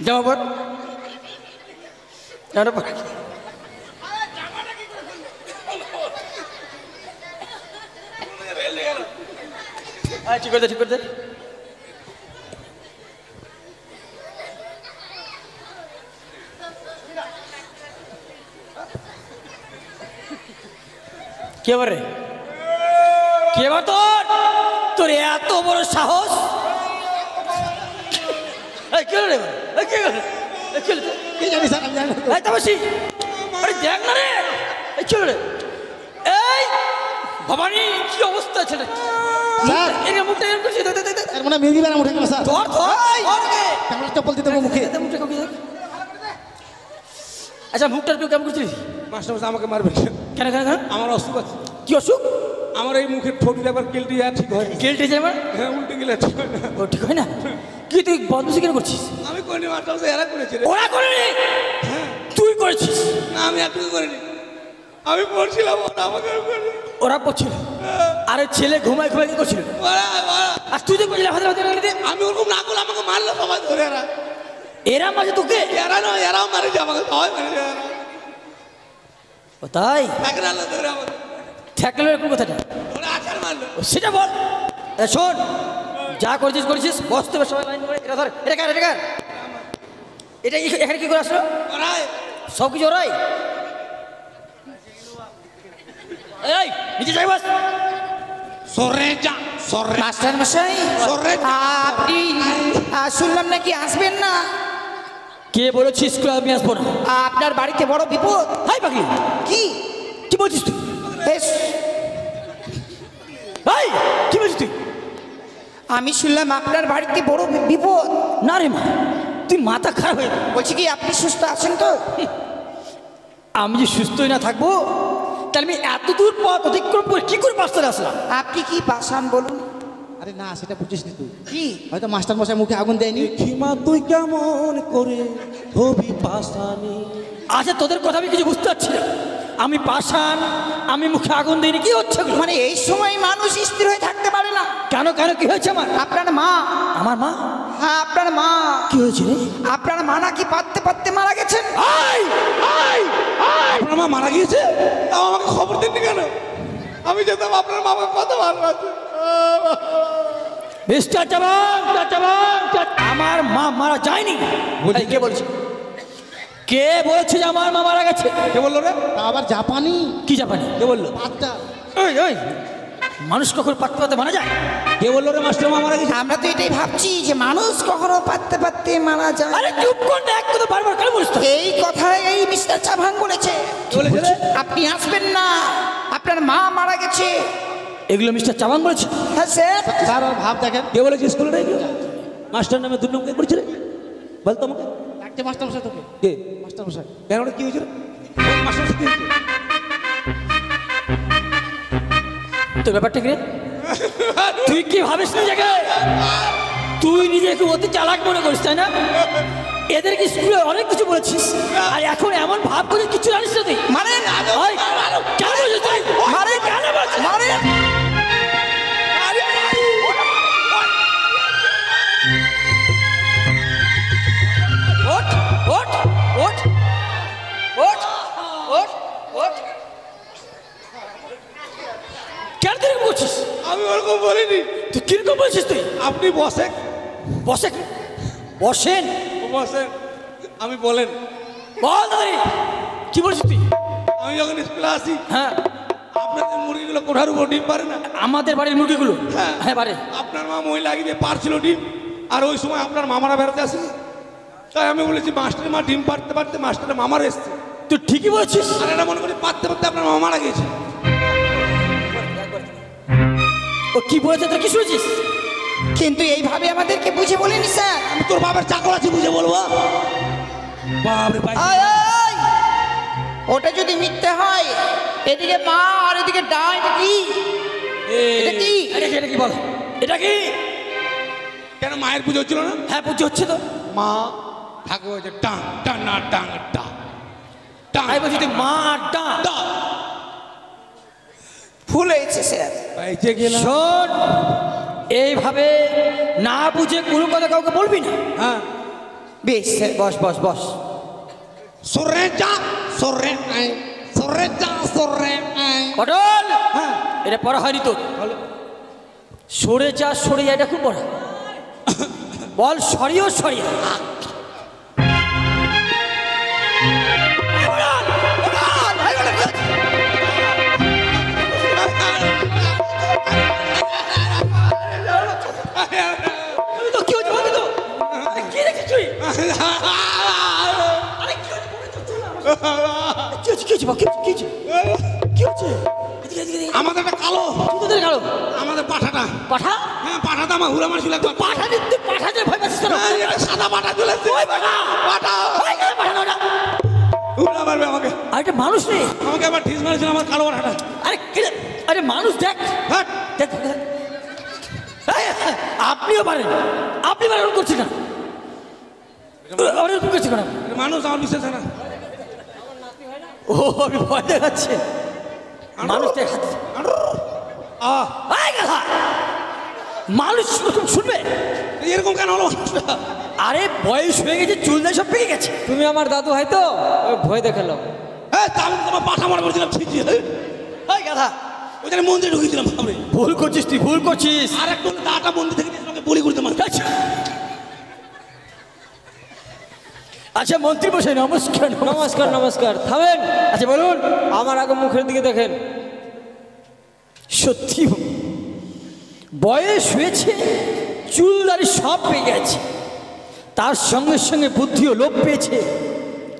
জামা পর, জামা পর। ঠিক করে দে, ঠিক করে দে। কে বারে? কে বা তোর এত বড় সাহস? কে রে? কে কি জানি স্যার, আমি জানি না। তামাশি, আরে দেখ না রে, কে রে? এই ভবানী, কি অবস্থা ছেলে? স্যার। এর মুখটা এরকম করছিস? এর মনে হয় মেহেদি বেড়াম উঠে গেল স্যার। ধর ধর কেমন চপ্পল দিতে হবে মুখে। মুখটা কাউকে দেখ। আচ্ছা মুখটা তুই কেমন করছিস? মাস্টার আমাকে মারবে কেন কেন কেন? আমার অসুখ আছে। কি অসুখ? আমার এই মুখের ঠোঁটটা একবার কেলটি আর ঠিক হয় না। কেলটে যায় আমার? হ্যাঁ, উল্টে গেলে ঠিক হয় না। ও ঠিক হয় না? কি তুই বদমাশি কেন করছিস? আমি করিনি মাস্টার, এরা করেছে রে। ওরা করেনি, তুই করেছিস। না, আমি একটু করিনি। আমি পড়ছিলাম, ওরা আমাকে করে। ওরা পড়ছিল, আরে ছেলে ঘুমায় ঘুমায় কি করছিল? আর তুই যে করছিলি হাতে হাতে হাতে? আমি ওরকম না করলে আমাকে মারলো সবাই ধরে। এরা এরা মাঝে তোকে? এরা নয়, এরাও মারেছে আমাকে, সবাই মারেছে। ও তাই? ঠেকরালো ধরে আমাকে, ঠেকলো এরকম কথাটা? ওরা আছাড় মারলো। ও সেটা বল। এ শোন, যা করেছিস করেছিস, বসতে হবে সবাই লাইন করে। এটা ধর, এটা কার, এটা কার? এটা এখানে কি করে আসলো? ওরাই সব কিছু ওরাই? এই নিচে যাই বস। সরে যা, সরে মাস্টার মশাই, সরে আপনি শুনলাম নাকি আসবেন না? কে বলেছিস স্কুলে আমি আসবো না? আপনার বাড়িতে বড় বিপদ। হাই পাগলি, কি কি বলছিস তুই? বেশ, হাই, কি বলছিস তুই? আমি শুনলাম আপনার বাড়িতে বড় বিপদ। না রে মা, তুই মাথা খারাপ হয়ে গেল। বলছি কি আপনি সুস্থ আছেন তো? আমি যে সুস্থই না থাকবো, তাহলে আমি এত দূর পথ অতিক্রম করে কি করে পাঁচটায় আসলাম? আপনি কি পাশান বলুন? আরে না, সেটা বুঝিস নি তুই। কি হয়তো মাস্টার মশাই মুখে আগুন দেয়নি। খিমা তুই কেমন করে হবি পাশানি। আচ্ছা, তোদের কথা আমি কিছু বুঝতে পারছি না। আমি পাষাণ, আমি মুখে আগুন দিইনি, কি হচ্ছে এগুলো? মানে এই সময় মানুষ স্থির হয়ে থাকতে পারে না। কেন কেন কি হয়েছে আমার? আপনার মা, আমার মা? হ্যাঁ আপনার মা। কি হয়েছে রে? আপনার মা নাকি পাততে পাততে মারা গেছেন। আপনার মা মারা গিয়েছে? তাও আমাকে খবর দিননি কেন? আমি যেতাম, আপনার মা আমাকে কত ভালোবাসে। মিস্টার জবান, আমার মা মারা যায়নি। এই, কে বলছে? কে বলেছে যে আমার মা মারা গেছে? কে বললো রে? তা আবার জাপানি কি জাপানি? কে বললো? বাচ্চা। ওই ওই, মানুষ কখন পাততে পাততে মারা যায়? কে বললো রে মাস্টার মা মারা গেছে? আমরা তো এটাই ভাবছি যে মানুষ কখনো পাততে পাততে মারা যায়। আরে চুপ কর না, এক কথা বারবার কেন বলিস তো? এই কথাই এই মিস্টার চাভাং বলেছে। কে বলেছে রে? আপনি আসবেন না, আপনার মা মারা গেছে। এগুলো মিস্টার চাবান বলেছে? হ্যাঁ স্যার। স্যার ওর ভাব দেখেন। কে বলেছে স্কুলে রে? মাস্টার নামে দুর্নাম কে করেছে রে? বলতো আমাকে। ডাকছে মাস্টার মশাই তোকে। কে? মাস্টার মশাই। কেন রে, কি হয়েছে রে? মাস্টার কি হয়েছে? তোর ব্যাপারটা কি রে? তুই কি ভাবিস নিজেকে? তুই নিজেকে অতি চালাক মনে করিস, তাই না? এদেরকে স্কুলে অনেক কিছু বলেছিস, আর এখন এমন ভাব করে কিছু জানিস না তুই? মানে ওই, কেন বলছিস তুই? মানে কেন বলছিস? মানে ওঠ, ওঠ, ওঠ, ওঠ, ওঠ, ওঠ। কেন তুই এরকম করছিস? আমি ওরকম বলিনি। তুই কিরকম বলছিস তুই? আপনি বসে বসে, বসেন, বসেন, আমি বলেন। বল দাঁড়ি, কি বলছিস তুই? আমি যখন স্কুলে আসি, হ্যাঁ, আপনাদের মুরগিগুলো কোঠার উপর ডিম পারে না? আমাদের বাড়ির মুরগিগুলো? হ্যাঁ। হ্যাঁ পারে। আপনার মা মহিলা দিয়ে পারছিল ডিম, আর ওই সময় আপনার মামারা বেড়াতে আসেনি। তাই আমি বলেছি মাস্টারের মা ডিম পারতে পারতে মাস্টারের মামার এসছে। তুই ঠিকই বলছিস। আর এটা মনে করি পারতে পারতে আপনার মামা মারা গেছে। ও কি বলেছে তুই কি শুনেছিস? কিন্তু এইভাবে আমাদেরকে বুঝে বলেনি স্যার। আমি তোর বাবার চাকর আছি, বুঝে বলবো? বাপরে ভাই, আয়, আয়। ওটা যদি মিথ্যে হয়, এদিকে মা আর এদিকে ডান, এটা কি? এটা কি? এটা কি বল? এটা কি? কেন মায়ের পুজো হচ্ছিল না? হ্যাঁ পুজো হচ্ছে তো। মা ঠাকুর হচ্ছে টাং টাং না টাং টাং টাং। আমি বলছি তুই মা আড্ডা। ভুল হয়েছে স্যার। এই যে গেলাম। শোন, এইভাবে না বুঝে কোনো কথা কাউকে বলবি না। হ্যাঁ, বেশ স্যার। বস বস বস। সরে যা, সরে আয়, সরে যা, সরে আয়। পটল, হ্যাঁ, এটা পড়া হয়নি তোর। বলো। সরে যা, সরে যা, এটা খুব পড়া। বল সরিও সরিয়া। আমি তো কি হচ্ছে বলবি তো? আরে কি রেখেছিস তুই? আরে কি হচ্ছে বলবি তো? চল না আমার সাথে। কি হচ্ছে বল, কি হচ্ছে? কি হচ্ছে? এদিকে, এদিকে, এদিকে। আমাদের একটা কালো, তুই তোদের কালো আমাদের পাঠাটা। পাঠা? হ্যাঁ, পাঠাটা আমার হুড়া মারছিল একবার। পাঠা দিতে পাঠা দিয়ে ভয় পাচ্ছিস কেন? হ্যাঁ, এটা সাদা পাঠা চলেছে। ওই পাঠা! পাঠা ওই কেন পাঠা দাও না? হুড়া মারবে আমাকে। আর এটা মানুষ নেই। আমাকে একবার ঠিস মারেছিল আমার কালো পাঠাটা। আরে কি রে? আরে মানুষ দেখ হাট। দেখ, দেখ। এই, আপনিও পারেন, আপনি পারেন, ওরকম করছেন না, ওরকম করছেন না। এটা মানুষ আমার বিশ্বাস হয় না। ও আমি ভয় দেখাচ্ছে, মানুষ দেখাচ্ছে। আহ, এই গাধা! মানুষ ওরকম শুনবে? এরকম কেন হলো মানুষটা? আরে বয়স হয়ে গেছে, চুল দায় সব পেকে গেছে। তুমি আমার দাদু হয় তো ওই ভয় দেখালো। হ্যাঁ, তা আমি তোমার পাঠা মনে করছিলাম, ছিচি। এই গাধা, ওই জন্য মন্দিরে ঢুকেছিলাম ভাবরে। ভুল করছিস, তুই ভুল করছিস। আর একটু হলে দাটা মন্দির থেকে নিয়ে আমাকে বলি করতে মার। আচ্ছা মন্ত্রী বসাই, নমস্কার। নমস্কার নমস্কার, থামেন। আচ্ছা বলুন। আমার আগে মুখের দিকে দেখেন। সত্যি বয়স হয়েছে, চুল দাড়ি সব পেয়ে গেছে, তার সঙ্গে সঙ্গে বুদ্ধিও লোপ পেয়েছে।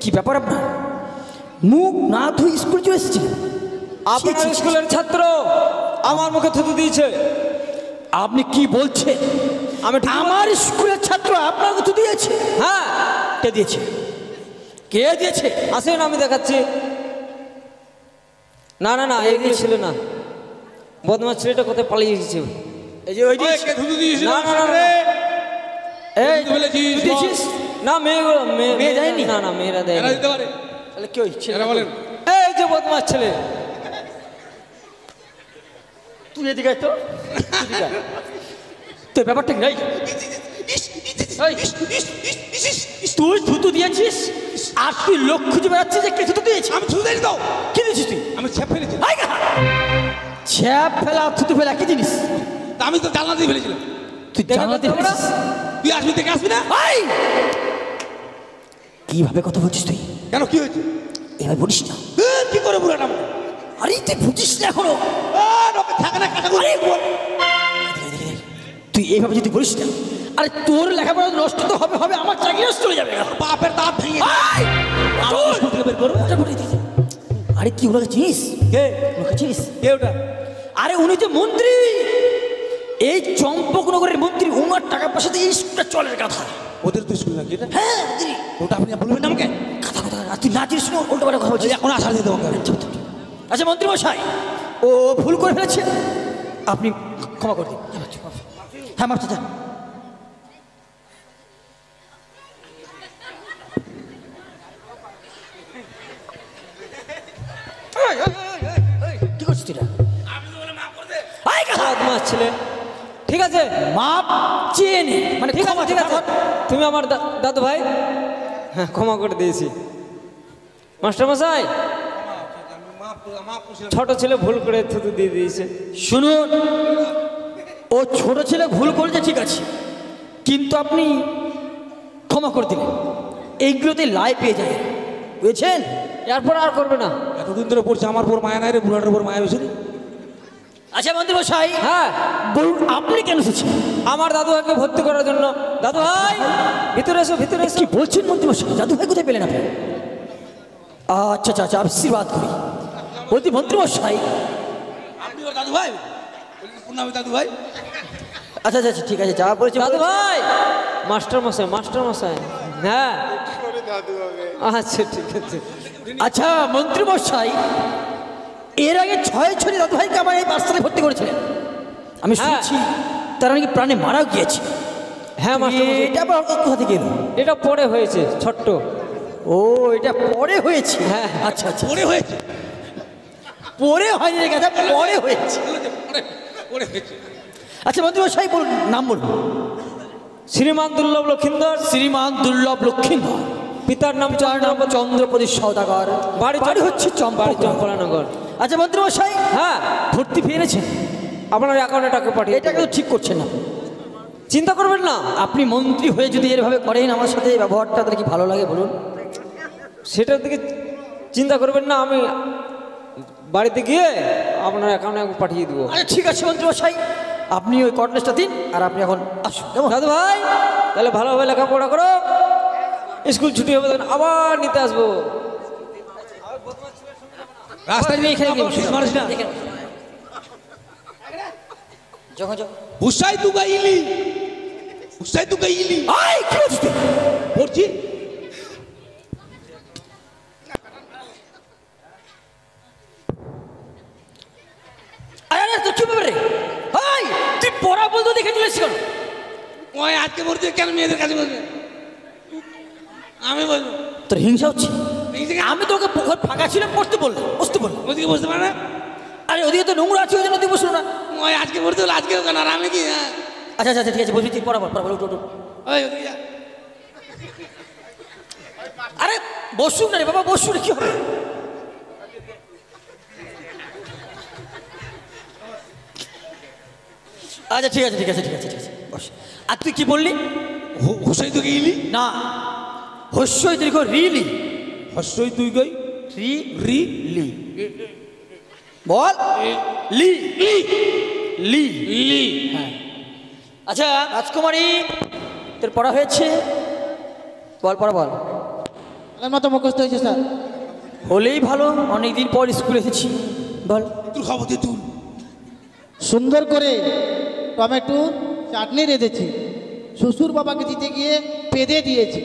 কি ব্যাপার আপনার? মুখ না ধুই স্কুল চলে এসেছে। আপনার স্কুলের ছাত্র আমার মুখে থুতু দিয়েছে। আপনি কি বলছেন? আমি ঠিক আমার স্কুলের ছাত্র আপনার তো দিয়েছে? হ্যাঁ, কে দিয়েছে? কে দিয়েছে? আসেন আমি দেখাচ্ছি। না না না, এইগুলো ছিল না, বদমাস ছেলেটা কোথায় পালিয়ে গেছে। এই যে ওই ওই কে থুতু দিয়েছিল? না, না, না, না। এই তুই বলেছিস, তুই দিয়েছিস? না মেয়েগুলো মেয়ে দেয়নি? না না, মেয়েরা এরা দেয়নি। দিতে পারে? তাহলে কি হয়েছে? এরা বলেন। এই যে বদমাস ছেলে, তুই এদিকে আয় তো, এদিকে আয়। তো ব্যাপারটা কি? এই, তুই থুতু দিয়েছিস আর তুই লোক খুঁজে বেড়াচ্ছিস যে কে থুতু দিয়েছে? আমি থুতু দিইনি তো, কি দিয়েছিস তুই? আমি ছেপ ফেলেছি। আয় গা! ছ্যাপ ফেলা আর থুতু ফেলা কি জিনিস? তা আমি তো জানলা দিয়ে ফেলেছিলাম। তুই জানাতে ফেলেছিস? তুই আসবি, দেখে আসবি না? আয়! কিভাবে কথা বলছিস তুই? কেন, কি হয়েছে? এবার বলিস না। কি করে বুড়াটা আমাকে? আরে তুই বুঝিস না এখনো। থাকে না কাটা করে তুই এইভাবে যদি বলিস না, আরে তোর লেখাপড়া নষ্ট তো হবে হবে, আমার চাকরি নষ্ট চলে যাবে। বাপের দাঁত ভেঙে আয়! আমার স্কুল থেকে বের করবে। ওটা বলে দিয়েছে। আরে কি ওনাকে চিনিস? কে? ওনাকে চিনিস? কে ওটা? আরে উনি যে মন্ত্রী, এই চম্পকনগরের মন্ত্রী, উনার টাকা পয়সা দিয়ে এই স্কুলটা চলে কথা। ওদের তো স্কুল নাকি এটা? হ্যাঁ মন্ত্রী। ওটা আপনি বলবেন না আমাকে? কথা কথা আর তুই না চিনিস না, উল্টো পাল্টা কথা বলছিস। এখন আসার দিতে আমাকে। আচ্ছা মন্ত্রী মশাই, ও ভুল করে ফেলেছে, আপনি ক্ষমা করে দিন। হ্যাঁ মাপতে যান। কি করছিস তুই? আয় গাধা! বদমাস ছেলে। ঠিক আছে, মাপ চেয়ে নে, মানে ঠিক আছে, ক্ষমা, ঠিক আছে। ক্ষমা কর। তুমি আমার দাদু ভাই। হ্যাঁ, ক্ষমা করে দিয়েছি। মাস্টার মশাই, ছোট ছেলে ভুল করে থুতু দিয়ে দিয়েছে। শুনুন, ও ছোট ছেলে ভুল করেছে ঠিক আছে, কিন্তু আপনি ক্ষমা করে দিলেন, এইগুলোতে লাই পেয়ে যায়, বুঝেছেন? এরপর আর করবে না। এতদিন ধরে পড়ছে, আমার পর মায়া নাই রে, বুড়াটার পর মায়া হয়েছে রে। আচ্ছা মন্ত্রী মশাই, হ্যাঁ, বলুন আপনি কেন এসেছেন? আমার দাদু ভাইকে ভর্তি করার জন্য। দাদু ভাই, ভিতরে এসো, ভিতরে এসো। কি বলছেন মন্ত্রী মশাই? দাদু ভাই কোথায় পেলেন আপনি? আচ্ছা আচ্ছা আচ্ছা, আশীর্বাদ করি। বলছি মন্ত্রী মশাই, আপনি ওর দাদু ভাই? পূর্ণামী দাদু ভাই? আচ্ছা আচ্ছা আচ্ছা, ঠিক আছে, যা বলেছি দাদু ভাই, মাস্টার মশাই, মাস্টার মশাই। হ্যাঁ, আচ্ছা ঠিক আছে। আচ্ছা মন্ত্রী মশাই, এর আগে 6 দাদু ভাইকে আমার এই বাচ্চাতে ভর্তি করেছিলেন, আমি হ্যাঁ। শুনছি তারা নাকি প্রাণে মারাও গিয়েছে। হ্যাঁ মাস্টার মশাই, এটা আবার কোথা থেকে এলো? এটা পরে হয়েছে, ছোট্ট। ও এটা পরে হয়েছে? হ্যাঁ। আচ্ছা আচ্ছা, পরে হয়েছে? পরে হয়নি রে গাধা, পরে হয়েছে। পরে হয়েছে। আচ্ছা মন্ত্রী মশাই বলুন, নাম বলুন। শ্রীমান দুর্লভ লক্ষিন্দর, শ্রীমান দুর্লভ লক্ষিন্দর, পিতার নাম যার নাম চন্দ্রপতি সওদাগর, বাড়ি বাড়ি হচ্ছে বাড়ি চম্পা। চম্পলানগর। আচ্ছা মন্ত্রী মশাই, হ্যাঁ, ভর্তি পেয়েছেন? আপনার অ্যাকাউন্টে টাকা পাঠিয়ে এটা কিন্তু ঠিক করছেন না। চিন্তা করবেন না। আপনি মন্ত্রী হয়ে যদি এরভাবে করেন আমার সাথে, এই ব্যবহারটা তাদের কি ভালো লাগে বলুন? সেটার দিকে চিন্তা করবেন না, আমি বাড়িতে গিয়ে আপনার অ্যাকাউন্টে পাঠিয়ে দেবো। আচ্ছা ঠিক আছে মন্ত্রী মশাই, আপনি ওই কর্ডলেসটা দিন আর আপনি এখন আসুন কেমন? দাদু ভাই, তাহলে ভালোভাবে লেখাপড়া করো, স্কুল ছুটি হবে তখন আবার নিতে আসবো। রাস্তায় আপনি এখানে গিয়ে বসুন। মানুষ না এখানে বসুন। যখন যখন হুসাই তু গাইলি, হুসাই তু গাইলি। আয় কি বলছিস তুই? পড়ছি। ব্যাপারে? হাই, তুই পড়া বলতে দেখে চলে এসেছিস কেন? ওই আজকে বলতে কেন মেয়েদের কাছে বলবে? আমি বলবো তোর হিংসা হচ্ছে? এই থেকে আমি তোকে পুকুর ফাঁকা ছিল পড়তে বললাম, বসতে বললাম। ওদিকে বসতে পারে না? আরে ওদিকে তো নোংরা আছে, ওই জন্য তুই বসলো না। ওই আজকে বলতে হলো আজকে কেন? আর আমি কি? হ্যাঁ আচ্ছা আচ্ছা ঠিক আছে, বসবি তুই, পড়া বল, পড়া বল, উঠ, উঠ, উঠ। ওই ওদিকে যা। আরে বসুন না রে বাবা, বসুন রে, কি হবে? আচ্ছা ঠিক আছে ঠিক আছে ঠিক আছে ঠিক আছে, বস। আর তুই কি বললি? হোসাই তো গেলি না, হস্যই দীর্ঘ রিলি, হস্যই তুই গই রি রি লি, বল লি লি লি লি। হ্যাঁ। আচ্ছা রাজকুমারী, তোর পড়া হয়েছে? বল, পড়া বল। আমার মতো মুখস্থ হয়েছে স্যার। হলেই ভালো, অনেকদিন পর স্কুলে এসেছি। বল। তোর খবর দে তুই। সুন্দর করে টমেটো চাটনি রেঁধেছি, শ্বশুর বাবাকে দিতে গিয়ে পেঁদে দিয়েছি।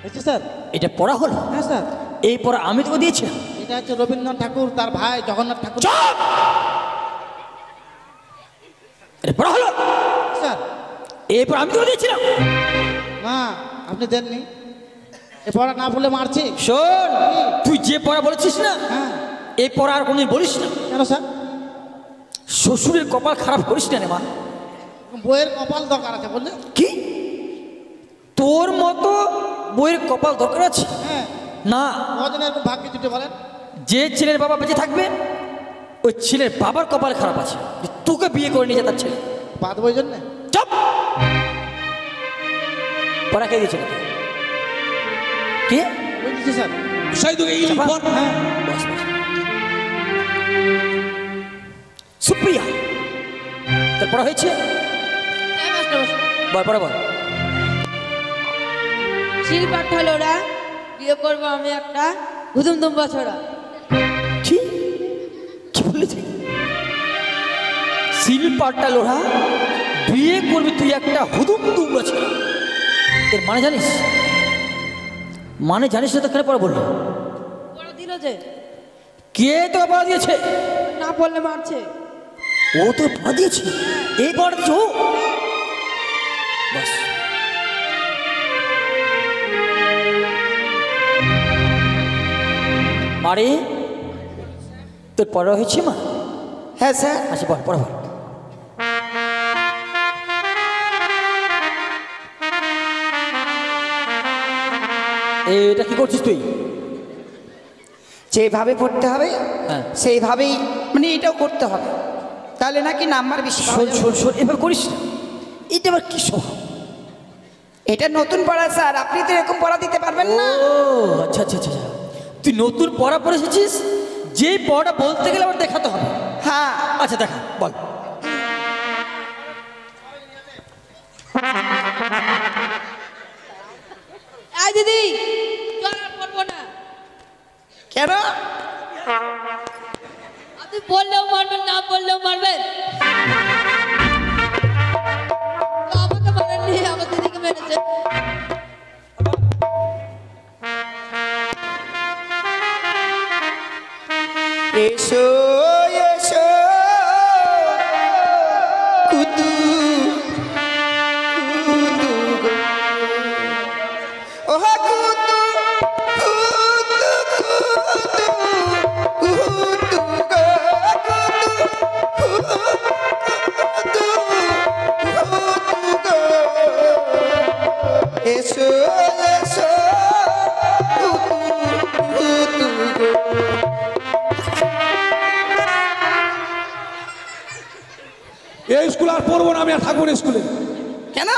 হয়েছে স্যার? এটা পড়া হলো? হ্যাঁ স্যার। এই পড়া আমি তোকে দিয়েছিলাম? এটা হচ্ছে রবীন্দ্রনাথ ঠাকুর তার ভাই জগন্নাথ ঠাকুর। চুপ! এটা পড়া হলো? স্যার এই পড়া আমি তোকে দিয়েছিলাম? না, আপনি দেননি। এ পড়া না বলে মারছে। শোন, তুই যে পড়া বলেছিস না, হ্যাঁ। এই পড়া আর কোনদিন বলিস না। কেন স্যার? শ্বশুরের কপাল খারাপ করিস না রে মা। বইয়ের কপাল দরকার আছে বললে? কি তোর মতো বইয়ের কপাল দরকার আছে? হ্যাঁ। না, কজন এরকম ভাগ্যে জুটে বলেন? যে ছেলের বাবা বেঁচে থাকবে ওই ছেলের বাবার কপাল খারাপ আছে, যে তোকে বিয়ে করে নিয়ে যেতার ছেলে। বাদ বই জন্যে? চপ! পড়া কে দিয়েছে তোকে? কে? বুঝেছি স্যার। হোসাই তো গেলি চাপা? বল। হ্যাঁ। বস, বস। সুপ্রিয়া, তোর পড়া হয়েছে? বল, পড়া বল। শিল পাঠা লোড়া, বিয়ে করবো আমি একটা হুদুম দুম্বা ছড়া। কি কি বলেছে? শিলপাট্টা লোহা, বিয়ে করবি তুই একটা হুদুম দুমড়া ছেলে। এর মানে জানিস? মানে জানিস না তো কেন পড়া বললো? পড়া দিল যে, কে তোকে পড়া দিয়েছে? না পড়লে মারছে। ও তো পড়া দিয়েছে? এই পড়া দিয়েছে ও? বাস। মারে, তোর পড়া হয়েছে মা? হ্যাঁ স্যার। আচ্ছা বল, পড়া বল। এটা কি করছিস তুই? যেভাবে পড়তে হবে হ্যাঁ। সেইভাবেই, মানে এটাও করতে হবে, তাহলে নাকি নাম্বার বেশি পাওয়া শোন যাবে। শোন শোন, এবার করিস না। এটা আবার কি স্বভাব? এটা নতুন পড়া স্যার, আপনি তো এরকম পড়া দিতে পারবেন ও না। আচ্ছা আচ্ছা আচ্ছা আচ্ছা। তুই নতুন পড়া পড়ে এসেছিস, যে পড়াটা বলতে গেলে আবার দেখাতে হবে। হ্যাঁ। আচ্ছা দেখা, বল। এই দিদি, চল আর পড়বো না। কেন? আপনি বললেও মারবেন, না বললেও মারবেন। তো আমাকে মারেননি, আমার দিদিকে মেরেছে। এসো এসো কুতু কুতু গো, ওহা কুতু কুতু কুতু কুতু গো, কুতু কুতু কুতু গো, এসো এসো কুতু কুতু গো। এই স্কুলে আর পড়বো না আমি, আর থাকবো না স্কুলে। কেন?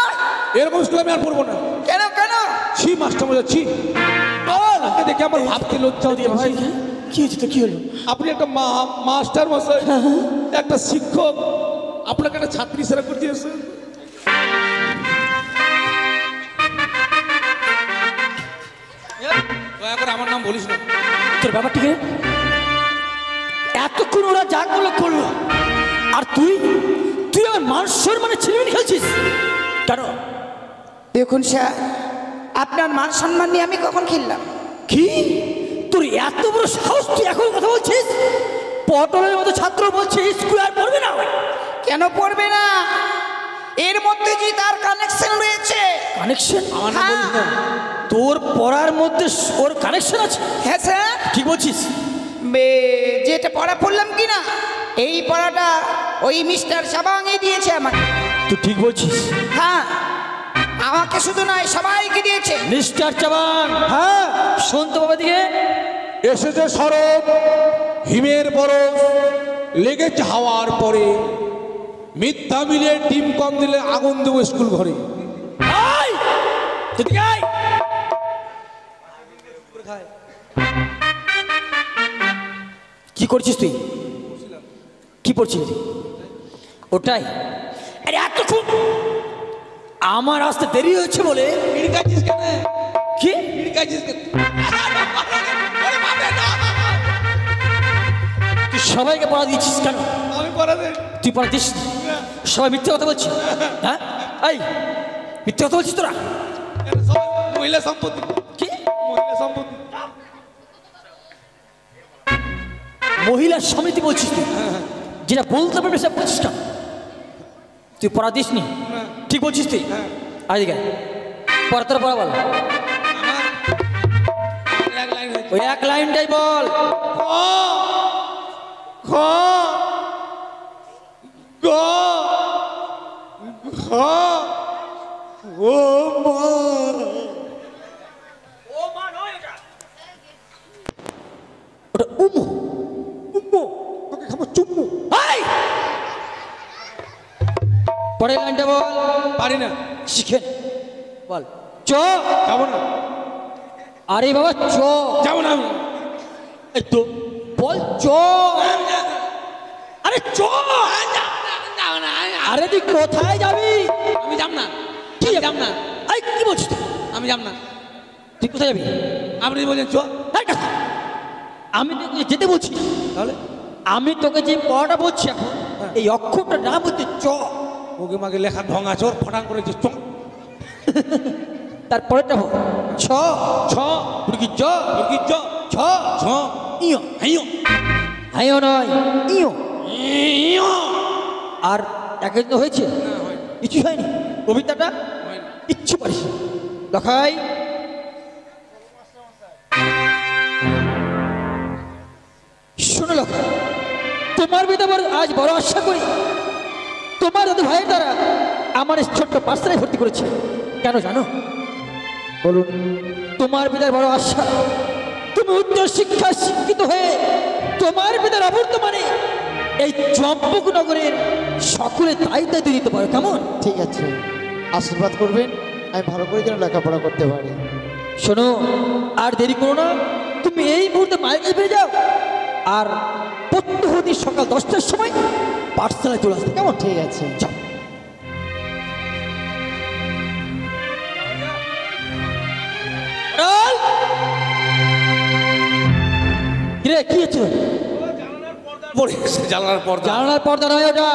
এরকম স্কুলে আমি আর পড়বো না। কেন কেন? ছি মাস্টার মজা, ছি। আপনাকে দেখে আমার ভাবতে লজ্জা হচ্ছে ভাই। কি হয়েছে তো, কি হলো? আপনি একটা মাস্টার মশাই, একটা শিক্ষক, আপনাকে একটা ছাত্রী সেরা করে দিয়েছে। দয়া করে আমার নাম বলিস না। তোর ব্যাপারটিকে এতক্ষণ ওরা যা করলো করলো, আর তুই তুই আমার মান সম্মানে ছেলেমেয়ে খেলছিস কেন? দেখুন স্যার, আপনার মান সম্মান নিয়ে আমি কখন খেললাম? কি তোর এত বড় সাহস, তুই এখন কথা বলছিস? পটলের মতো ছাত্র বলছে স্কুল আর পড়বে না। কেন পড়বে না? এর মধ্যে যে তার কানেকশন রয়েছে। কানেকশন? আমার নাম বলিস না। তোর পড়ার মধ্যে ওর কানেকশন আছে? হ্যাঁ স্যার। কি বলছিস? যেটা পড়া পড়লাম কি না, এই পড়াটা ওই মিস্টার সাবাঙে দিয়েছে আমাকে। তুই ঠিক বলছিস? হ্যাঁ, আমাকে শুধু নয় সবাইকে দিয়েছে। মিস্টার চাবান, হ্যাঁ শোন তো বাবা দিকে। এসেছে শরৎ, হিমের বরফ লেগেছে হাওয়ার পরে, মিথ্যা মিলে ডিম কম দিলে আগুন দেবো স্কুল ঘরে। আয় তুই দিকে আয়। কি করছিস তুই? কি পড়ছিস? ওটাই। আরে এতক্ষণ আমার আসতে দেরি হয়েছে বলে মিড়কাইছিস কেন? কি মিড়কাইছিস কেন? তুই সবাইকে পড়া দিচ্ছিস কেন? আমি পড়াতে তুই পড়া দিস না। সবাই মিথ্যে কথা বলছিস। হ্যাঁ এই মিথ্যে কথা বলছিস তোরা? মহিলা সম্পত্তি, কি মহিলা সম্পত্তি। মহিলা সমিতি বলছিস তুই? যেটা বলতে পারবে সে বলছিস কেন? তুই পড়া দিস নি? ঠিক বলছিস তুই? আয় দিকে পড়া তোরা পড়া বল। এক লাইন হয়েছে। ওই এক লাইনটাই বল। খ গ ঘ ও মা। ওটা উমু। চুম্বু, তোকে খাবো চুম্বু। এই! পরের লাইনটা বল। পারি না, শিখে নে। বল চ। যাবো না, আরে বাবা চ। যাবো না আমি। এই তো বল চ। আরে চ। আরে তুই কোথায় যাবি? আমি যাব না, কি যাব না, এই কি বলছিস তুই? আমি যাব না। তুই কোথায় যাবি? আপনি বলছেন চ, এই কথা। আমি তোকে যেতে বলছি না। তাহলে আমি তোকে যে পড়াটা বলছি এখন, এই অক্ষরটা নাম হচ্ছে চ। ওকে মাকে লেখা ভঙা চোর ফটাং করে যে চ। তারপরেটা হোক ছ। ছ মুরগি চ। মুরগির চ, ছ ছ ইয়। হাইও হাইও নয় ইয়। ইও। আর একে তো হয়েছে? কিছু হয়নি। কবিতাটা ইচ্ছু পারিস দেখাই। শোনো লোকা, তোমার বিধাবার আজ বড় আশা করি তোমার দাদু ভাইয়ের দ্বারা আমার এই ছোট্ট পাঠশালায় ভর্তি করেছে। কেন জানো? বলুন। তোমার পিতার বড় আশা তুমি উচ্চ শিক্ষা শিক্ষিত হয়ে তোমার পিতার অবর্তমানে এই চম্পকনগরের সকলে দায়িত্ব দিতে পারো। কেমন? ঠিক আছে, আশীর্বাদ করবেন আমি ভালো করে যেন লেখাপড়া করতে পারি। শোনো, আর দেরি করো না। তুমি এই মুহূর্তে মায়ের কাছে ফিরে যাও, আর প্রত্যহ দিন সকাল 10টার সময় পাঠশালায় চলে আসবে। কেমন? ঠিক আছে। যাও। কিরে কি হচ্ছে? পড়ে গেছে জানলার পর্দা। জানালার পর্দা নয় ওটা,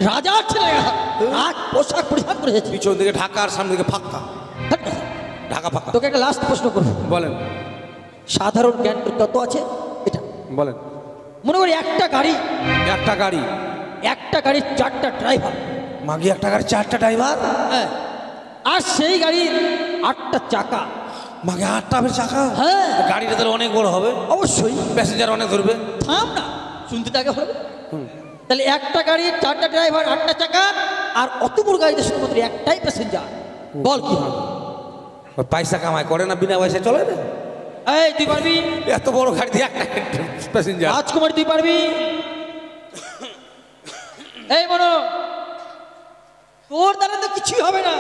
রাজার ছেলে রাজ পোশাক পরিধান করে এসেছে। পিছন দিকে ঢাকা আর সামনে দিকে ফাঁকা, ঢাকা ফাঁকা। তোকে একটা লাস্ট প্রশ্ন করবো। বলেন, সাধারণ জ্ঞান তোর কত আছে এটা বলেন। মনে করি একটা গাড়ির 4টা ড্রাইভার। মাগি একটা গাড়ি 4টা ড্রাইভার, হ্যাঁ, আর সেই গাড়ির 8টা চাকা। মাগে 8টা চাকা। হ্যাঁ গাড়িটা তাহলে অনেক বড় হবে, অবশ্যই। প্যাসেঞ্জার অনেক ধরবে। থাম না, শুনতে তো আগে হবে। তাহলে একটা গাড়ির 4টা ড্রাইভার 8টা চাকা, আর অত বড় গাড়িতে শুধুমাত্র একটাই প্যাসেঞ্জার। বল কি হবে? ওই পয়সা কামাই করে না, বিনা পয়সা চলে না। এই তুই পারবি? এত বড় গাড়িতে একটা প্যাসেঞ্জার। রাজকুমার তুই পারবি? এই মনো, তোর দ্বারা তো কিছুই হবে না।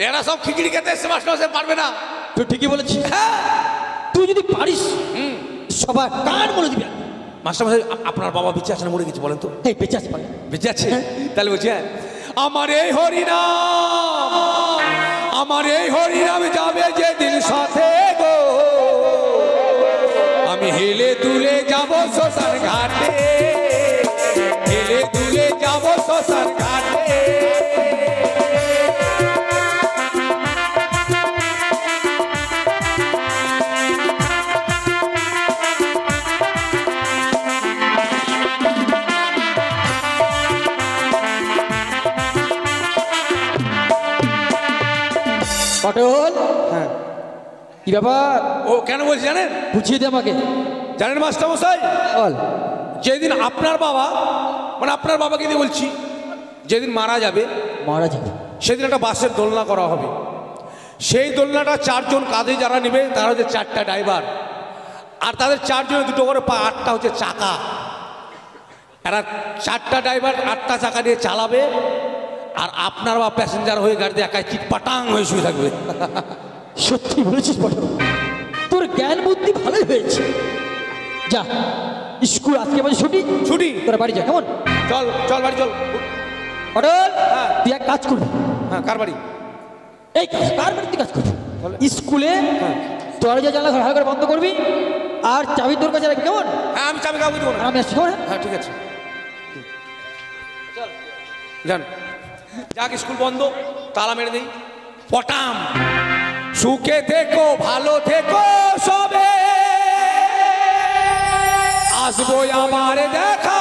এরা সব খিচড়ি খেতে এসে মাস্টার পারবে না। তুই ঠিকই বলেছিস। হ্যাঁ, তুই যদি পারিস সবার কান বলে দিবি। মাস্টার আপনার বাবা বেঁচে আছে না মরে গেছে বলেন তো? এই বেঁচে আছে পারে। বেঁচে আছে? তাহলে বলছি, আমার এই হরিনাম, আমার এই হরিনাম যাবে যে দিন সাথে গো, আমি হেলে দুলে যাব শ্মশান ঘাটে, হেলে দুলে যাব শ্মশান ঘাটে। অটল, হ্যাঁ কি ব্যাপার? ও কেন বলছি জানেন? বুঝিয়ে দে আমাকে। জানেন মাস্টার মশাই, বল। যেদিন আপনার বাবা, মানে আপনার বাবাকে দিয়ে বলছি, যেদিন মারা যাবে মারা যাবে। সেদিন একটা বাসের দোলনা করা হবে। সেই দোলনাটা 4 জন কাঁধে যারা নেবে তারা হচ্ছে 4টা ড্রাইভার, আর তাদের 4 জনের 2টো করে পা, 8টা হচ্ছে চাকা। এরা 4টা ড্রাইভার 8টা চাকা দিয়ে চালাবে, আর আপনার বা প্যাসেঞ্জার হয়ে গাড়িতে একাই চিটপাটাং হয়ে শুয়ে থাকবে। সত্যি বলেছিস পটল, তোর জ্ঞান বুদ্ধি ভালোই হয়েছে। যা, স্কুল আজকে বলছে ছুটি, ছুটি। তোরা বাড়ি যা, কেমন? চল চল বাড়ি চল। অটল, হ্যাঁ। তুই এক কাজ করবি। হ্যাঁ, কার বাড়ি? এই কার বাড়িতে কাজ করবি? বলে। স্কুলে দরজা জানলা ভালো করে বন্ধ করবি, আর চাবি তোর কাছে রাখবি, কেমন? হ্যাঁ, আমি চাবি কাউকে দেবো আর না। আমি আসছি, কেমন? হ্যাঁ, ঠিক আছে, যান। যাক, স্কুল বন্ধ, তালা মেরে দেই। পটাম, সুখে থেকো, ভালো থেকো সবে, আসবো আমার দেখা